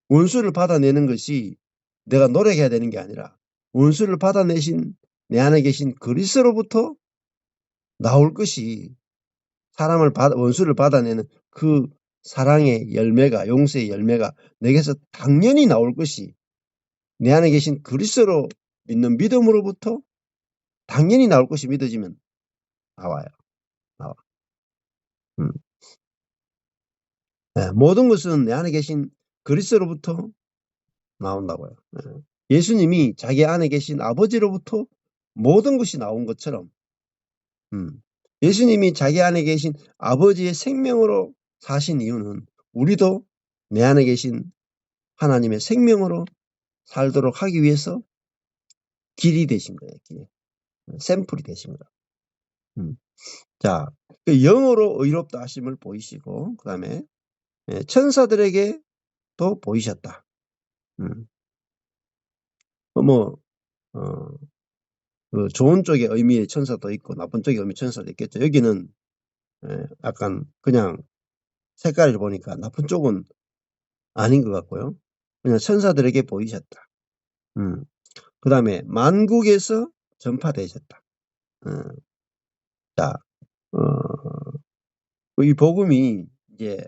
원수를 받아내는 것이 내가 노력해야 되는 게 아니라 원수를 받아내신 내 안에 계신 그리스도로부터 나올 것이 원수를 받아내는 그 사랑의 열매가 용서의 열매가 내게서 당연히 나올 것이 내 안에 계신 그리스도로 믿는 믿음으로부터 당연히 나올 것이 믿어지면 나와요. 나와. 음. 예, 모든 것은 내 안에 계신 그리스도로부터 나온다고요. 예. 예수님이 자기 안에 계신 아버지로부터 모든 것이 나온 것처럼 예수님이 자기 안에 계신 아버지의 생명으로 사신 이유는 우리도 내 안에 계신 하나님의 생명으로 살도록 하기 위해서 길이 되신 거예요. 길. 샘플이 되신 거예요. 자, 그 영으로 의롭다 하심을 보이시고 그다음에 천사들에게 천사도 보이셨다. 뭐 그 좋은 쪽의 의미의 천사도 있고 나쁜 쪽의 의미의 천사도 있겠죠. 여기는 약간 그냥 색깔을 보니까 나쁜 쪽은 아닌 것 같고요. 그냥 천사들에게 보이셨다. 그다음에 만국에서 전파되셨다. 자, 이 복음이 이제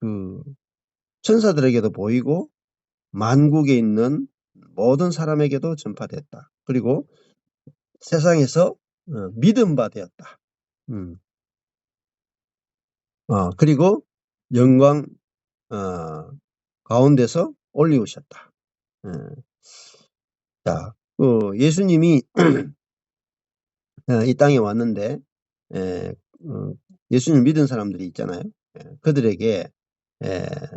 그 천사들에게도 보이고 만국에 있는 모든 사람에게도 전파됐다. 그리고 세상에서 믿음 받았다. 그리고 영광 가운데서 올리우셨다. 자, 예수님이 이 땅에 왔는데 예수님 믿은 사람들이 있잖아요. 그들에게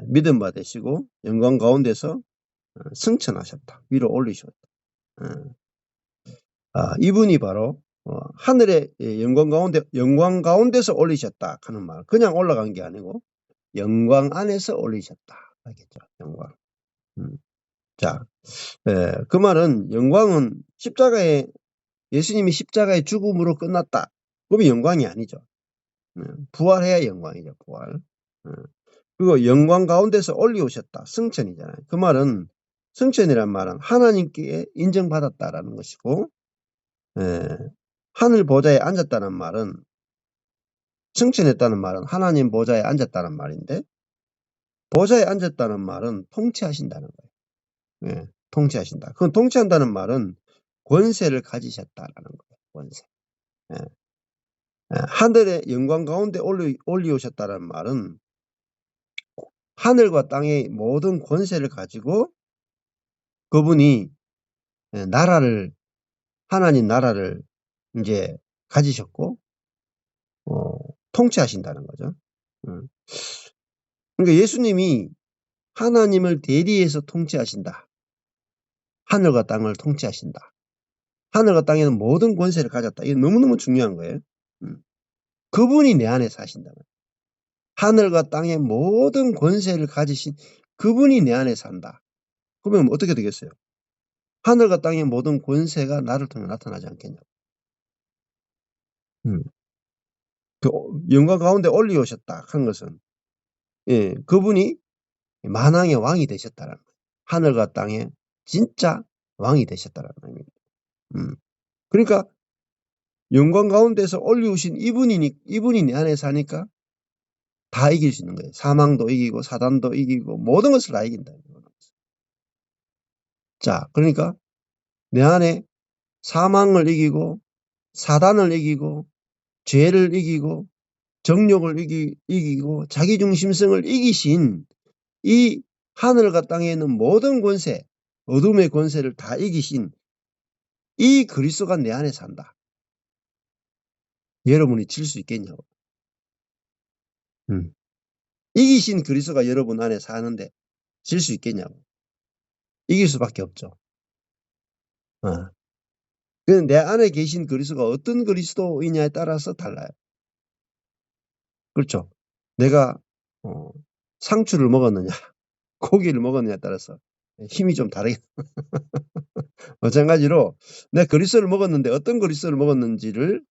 믿음 받으시고 영광 가운데서 승천하셨다. 위로 올리셨다. 이분이 바로 하늘의 영광 가운데서 올리셨다 하는 말. 그냥 올라간 게 아니고 영광 안에서 올리셨다 하겠죠. 영광. 자, 그 말은 영광은 예수님이 십자가의 죽음으로 끝났다. 그러면 영광이 아니죠. 부활해야 영광이죠. 부활. 그리고 영광 가운데서 올리오셨다. 승천이잖아요. 그 말은 승천이란 말은 하나님께 인정받았다라는 것이고 하늘 보좌에 앉았다는 말은 승천했다는 말은 하나님 보좌에 앉았다는 말인데 보좌에 앉았다는 말은 통치하신다는 거예요. 통치하신다. 그건 통치한다는 말은 권세를 가지셨다라는 거예요. 권세. 하늘의 영광 가운데 올리오셨다는 말은 하늘과 땅의 모든 권세를 가지고 그분이 하나님 나라를 이제 가지셨고 통치하신다는 거죠. 그러니까 예수님이 하나님을 대리해서 통치하신다. 하늘과 땅을 통치하신다. 하늘과 땅에는 모든 권세를 가졌다. 이게 너무너무 중요한 거예요. 그분이 내 안에 사신다는 거예요. 하늘과 땅의 모든 권세를 가지신 그분이 내 안에 산다. 그러면 어떻게 되겠어요? 하늘과 땅의 모든 권세가 나를 통해 나타나지 않겠냐고. 그 영광 가운데 올리오셨다 하는 것은 그분이 만왕의 왕이 되셨다는 거예요. 하늘과 땅의 진짜 왕이 되셨다는 의미입니다. 그러니까 영광 가운데서 올리우신 이분이 내 안에 사니까 다 이길 수 있는 거예요. 사망도 이기고 사단도 이기고 모든 것을 다 이긴다. 자, 그러니까 내 안에 사망을 이기고 사단을 이기고 죄를 이기고 정욕을 이기고 자기중심성을 이기신 이 하늘과 땅에 있는 모든 권세, 어둠의 권세를 다 이기신 이 그리스도가 내 안에 산다. 여러분이 질 수 있겠냐고. 이기신 그리스도가 여러분 안에 사는데 질 수 있겠냐고. 이길 수밖에 없죠. 내 안에 계신 그리스도가 어떤 그리스도이냐에 따라서 달라요. 그렇죠. 내가 상추를 먹었느냐 고기를 먹었느냐에 따라서 힘이 좀 다르게 마찬가지로 내 그리스도를 먹었는데 어떤 그리스도를 먹었는지를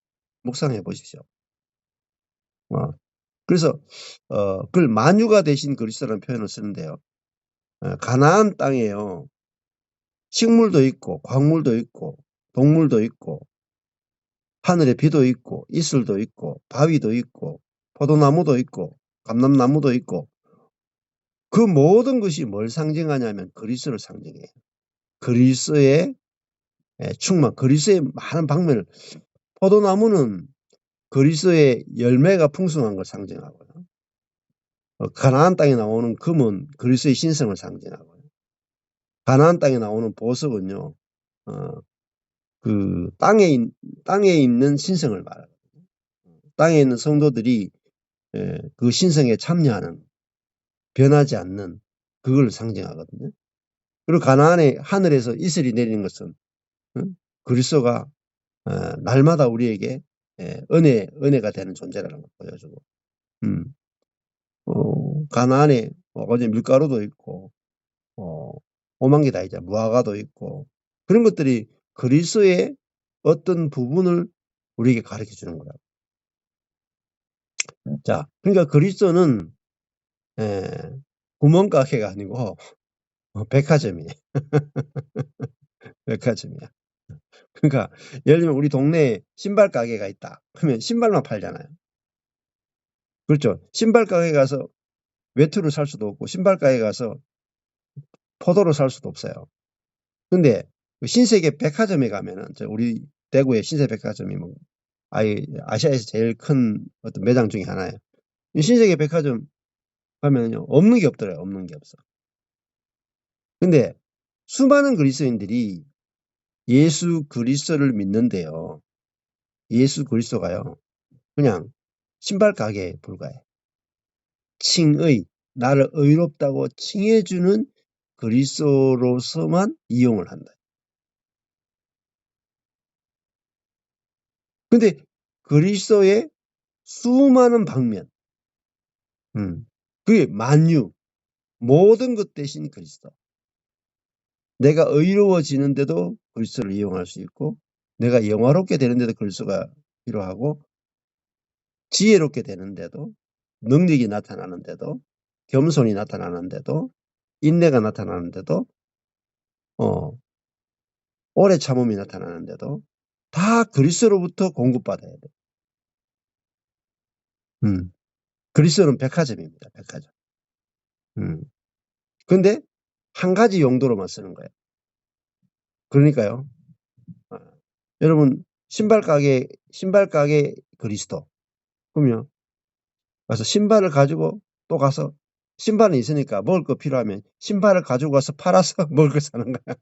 묵상해 보십시오. 그래서 그걸 만유가 되신 그리스도라는 표현을 쓰는데요. 가나안 땅에요. 식물도 있고 광물도 있고 동물도 있고 하늘에 비도 있고 이슬도 있고 바위도 있고 포도나무도 있고 감람나무도 있고 그 모든 것이 뭘 상징하냐면 그리스도를 상징해요. 그리스도의 충만, 그리스도의 많은 방면을 포도나무는 그리스도의 열매가 풍성한 걸 상징하고요. 가나안 땅에 나오는 금은 그리스도의 신성을 상징하고요. 가나안 땅에 나오는 보석은요. 그 땅에 있는 신성을 말하거든요. 땅에 있는 성도들이 그 신성에 참여하는 변하지 않는 그걸 상징하거든요. 그리고 가나안의 하늘에서 이슬이 내리는 것은 그리스도가 날마다 우리에게 은혜가 되는 존재라는 걸 보여주고 가나안의 어제 밀가루도 있고 오만 게 다 있잖아요. 무화과도 있고 그런 것들이 그리스도의 어떤 부분을 우리에게 가르쳐 주는 거예요. 자, 그러니까 그리스도는 구멍가게가 아니고 백화점이에요. 백화점이야. 그러니까 예를 들면 우리 동네에 신발 가게가 있다. 그러면 신발만 팔잖아요. 그렇죠. 신발 가게 가서 외투를 살 수도 없고 신발 가게 가서 포도를 살 수도 없어요. 근데 그 신세계 백화점에 가면은 우리 대구의 신세백화점이 뭐 아시아에서 제일 큰 어떤 매장 중에 하나예요. 이 신세계 백화점 가면요 없는 게 없더래요. 없는 게 없어. 근데 수많은 그리스도인들이 예수 그리스도를 믿는데요. 예수 그리스도가요. 그냥 신발 가게에 불과해. 칭의, 나를 의롭다고 칭해주는 그리스도로서만 이용을 한다. 근데 그리스도의 수많은 방면, 그게 만유, 모든 것 대신 그리스도. 내가 의로워지는데도 그리스도를 이용할 수 있고, 내가 영화롭게 되는데도 그리스도가 필요하고, 지혜롭게 되는데도, 능력이 나타나는데도, 겸손이 나타나는데도, 인내가 나타나는데도, 어, 오래 참음이 나타나는데도, 다 그리스도로부터 공급받아야 돼. 그리스도는 백화점입니다. 백화점. 근데 한 가지 용도로만 쓰는 거예요. 그러니까요. 여러분 신발 가게 그리스도. 그러면 가서 신발을 가지고 또 가서 신발은 있으니까 먹을 거 필요하면 신발을 가지고 가서 팔아서 먹을 걸 사는 거야.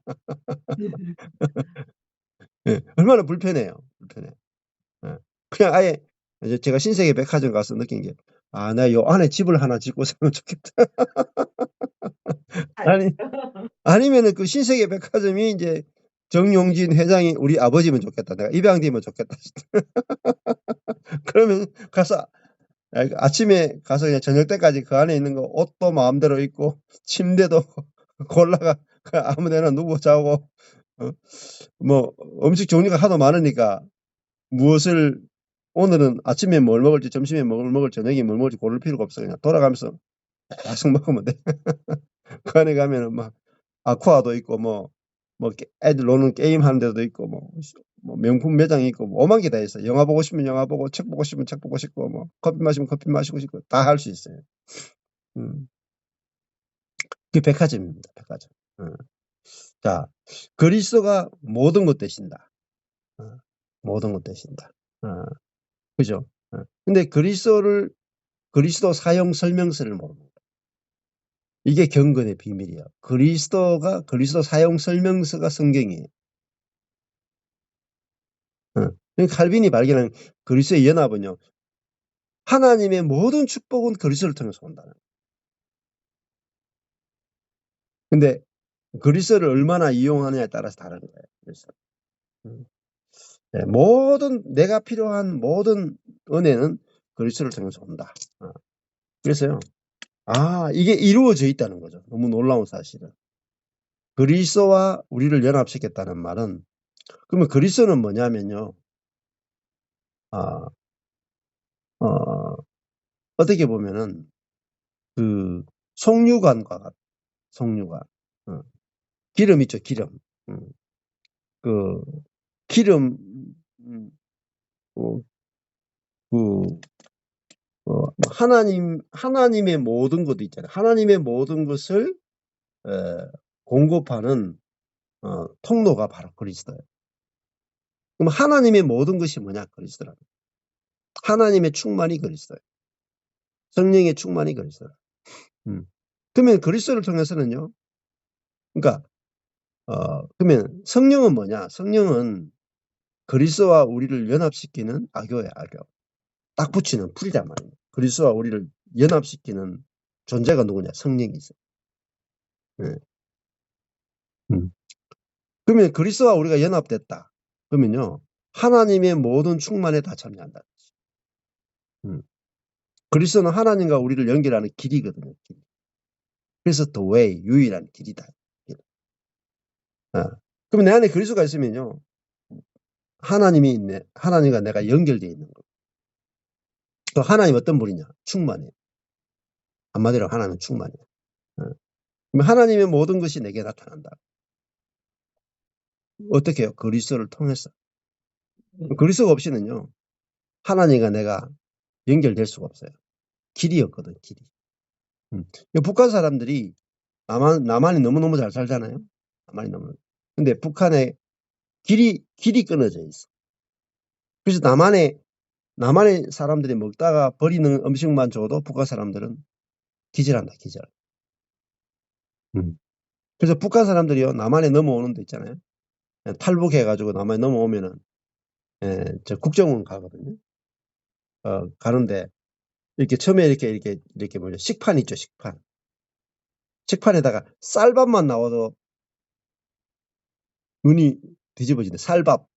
예, 얼마나 불편해요. 불편해. 예. 그냥 아예 이제 제가 신세계 백화점 가서 느낀 게 나 요 안에 집을 하나 짓고 살면 좋겠다. 아니 아니면은 그 신세계 백화점이 이제 정용진 회장이 우리 아버지면 좋겠다. 내가 입양되면 좋겠다. 그러면 가서 아침에 가서 그냥 저녁 때까지 그 안에 있는 거 옷도 마음대로 입고 침대도 골라가 아무 데나 누워 자고 뭐 음식 종류가 하도 많으니까 무엇을 오늘은 아침에 뭘 먹을지 점심에 뭘 먹을지 저녁에 뭘 먹을지 고를 필요가 없어. 그냥 돌아가면서 계속 먹으면 돼. 그 안에 가면은 막 아쿠아도 있고 애들 노는 게임 하는 데도 있고 뭐 명품 매장이 있고 뭐 오만 개 다 있어요. 영화 보고 싶으면 영화 보고 책 보고 싶으면 책 보고 싶고 뭐 커피 마시면 커피 마시고 싶고 다 할 수 있어요. 음. 그게 백화점입니다. 백화점. 자, 그리스도가 모든 것 되신다. 모든 것 되신다. 그죠? 근데 그리스도 사용 설명서를 모르는 거예요. 이게 경건의 비밀이에요. 그리스도 사용 설명서가 성경이에요. 칼빈이 발견한 그리스도의 연합은요. 하나님의 모든 축복은 그리스도를 통해서 온다는 거예요. 근데 그리스도를 얼마나 이용하느냐에 따라서 다른 거예요. 그래서 내가 필요한 모든 은혜는 그리스도를 통해서 온다. 그래서요. 이게 이루어져 있다는 거죠. 너무 놀라운 사실은. 그리스도와 우리를 연합시켰다는 말은 그러면 그리스도는 뭐냐면요. 아, 어, 어떻게 보면은 그 송유관과 같아요. 송유관. 기름 있죠, 기름. 음, 그 기름 어, 그 하나님의 모든 것도 있잖아요. 하나님의 모든 것을 공급하는 통로가 바로 그리스도예요. 그럼 하나님의 모든 것이 뭐냐? 그리스도라는 거예요. 하나님의 충만이 그리스도예요. 성령의 충만이 그리스도예요. 그러면 그리스도를 통해서는요. 그러니까 그러면 성령은 뭐냐? 성령은 그리스도와 우리를 연합시키는 악교예요. 악교. 딱 붙이는 풀이란 말이에요. 그리스도와 우리를 연합시키는 존재가 누구냐? 성령이 있어요. 네. 그러면 그리스도와 우리가 연합됐다. 그러면요. 하나님의 모든 충만에 다 참여한다. 음. 그리스도는 하나님과 우리를 연결하는 길이거든요. 길. 그래서 the way, 유일한 길이다. 그럼 내 안에 그리스도가 있으면요, 하나님과 내가 연결되어 있는 거예요. 또 하나님 어떤 분이냐? 충만해요. 한마디로 하나님은 충만해요. 그럼 하나님의 모든 것이 내게 나타난다. 어떻게 해요? 그리스도를 통해서. 그리스도가 없이는요, 하나님과 내가 연결될 수가 없어요. 길이었거든, 길이. 북한 사람들이 남한이 너무너무 잘 살잖아요. 남한이 너무. 근데 북한에 길이 끊어져 있어. 그래서 남한의 사람들이 먹다가 버리는 음식만 줘도 북한 사람들은 기절한다, 기절. 그래서 북한 사람들이요, 남한에 넘어오는 데 있잖아요. 탈북해가지고 남한에 넘어오면은, 저 국정원 가거든요. 가는데, 이렇게 처음에 이렇게 뭐죠? 식판 있죠, 식판. 식판에다가 쌀밥만 나와도 눈이 뒤집어지네. 쌀밥.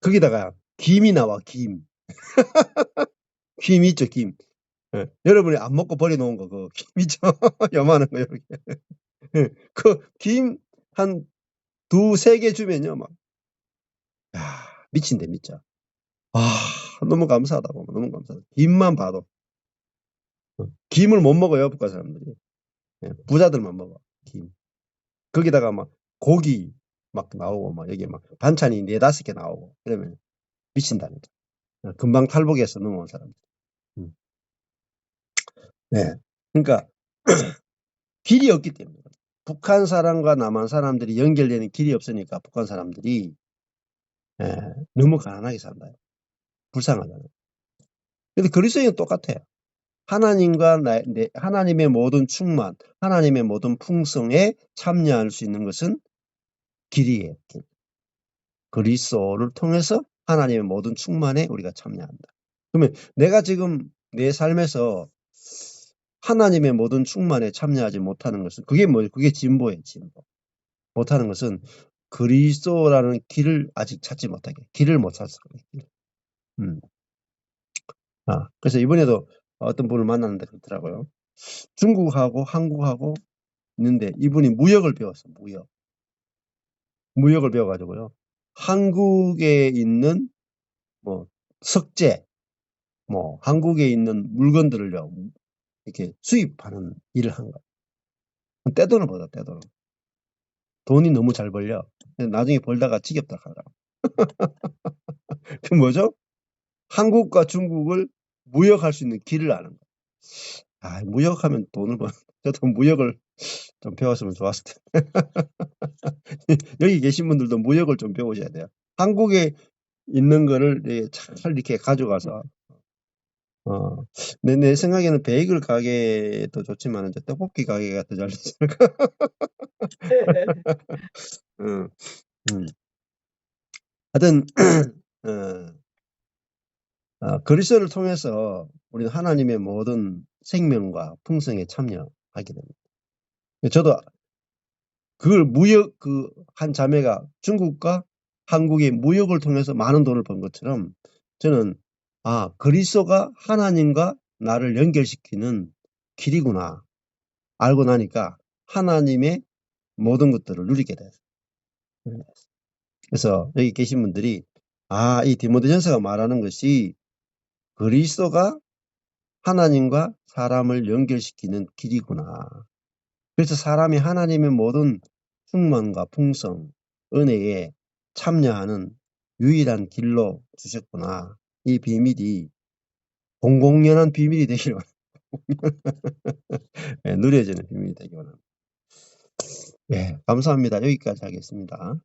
거기다가 김이 나와, 김. 김 있죠, 김. 여러분이 안 먹고 버려놓은 거, 그 김 있죠? 요만한 거, 이렇게. 그 김 한 2-3개 주면요, 막. 야, 미친데, 미쳐. 너무 감사하다고. 너무 감사하다. 김만 봐도. 김을 못 먹어요, 북한 사람들이. 부자들만 먹어, 김. 거기다가 막 고기 막 나오고, 막 여기 막 반찬이 4-5개 나오고, 그러면 미친다니까. 금방 탈북해서 넘어온 사람들. 네. 그러니까, 길이 없기 때문에. 북한 사람과 남한 사람들이 연결되는 길이 없으니까 북한 사람들이 너무 가난하게 산다. 불쌍하잖아요. 근데 그리스도인은 똑같아요. 하나님과 하나님의 모든 충만, 하나님의 모든 풍성에 참여할 수 있는 것은 길이에요. 길. 그리스도를 통해서 하나님의 모든 충만에 우리가 참여한다. 그러면 내가 지금 내 삶에서 하나님의 모든 충만에 참여하지 못하는 것은 그게 뭐예요? 그게 진보예요. 진보. 못하는 것은 그리스도라는 길을 아직 찾지 못하게. 길을 못 찾았어요. 그래서 이번에도 어떤 분을 만났는데 그렇더라고요. 중국하고 한국하고 있는데 이분이 무역을 배웠어요. 무역을 배워가지고요. 한국에 있는 뭐 석재, 뭐 한국에 있는 물건들을요, 이렇게 수입하는 일을 한 거예요. 떼돈을 벌어, 떼돈을. 돈이 너무 잘 벌려. 나중에 벌다가 지겹다 하더라고. 그 뭐죠? 한국과 중국을 무역할 수 있는 길을 아는 거예요. 무역하면 돈을 벌. 저도 무역을 좀 배웠으면 좋았을 텐데. 여기 계신 분들도 무역을 좀 배우셔야 돼요. 한국에 있는 거를 잘 이렇게 가져가서 내 생각에는 베이글 가게도 좋지만 이제 떡볶이 가게가 더 잘 되지 않을까. 음, 음. 하여튼 그리스도를 통해서 우리는 하나님의 모든 생명과 풍성에 참여하게 됩니다. 저도 그걸 한 자매가 중국과 한국의 무역을 통해서 많은 돈을 번 것처럼 저는 그리스도가 하나님과 나를 연결시키는 길이구나 알고 나니까 하나님의 모든 것들을 누리게 됐어요. 그래서 여기 계신 분들이 이 디모데전서가 말하는 것이 그리스도가 하나님과 사람을 연결시키는 길이구나. 그래서 사람이 하나님의 모든 충만과 풍성, 은혜에 참여하는 유일한 길로 주셨구나. 이 비밀이 공공연한 비밀이 되기를 누려지는 비밀이 되기 원합니다. 감사합니다. 여기까지 하겠습니다.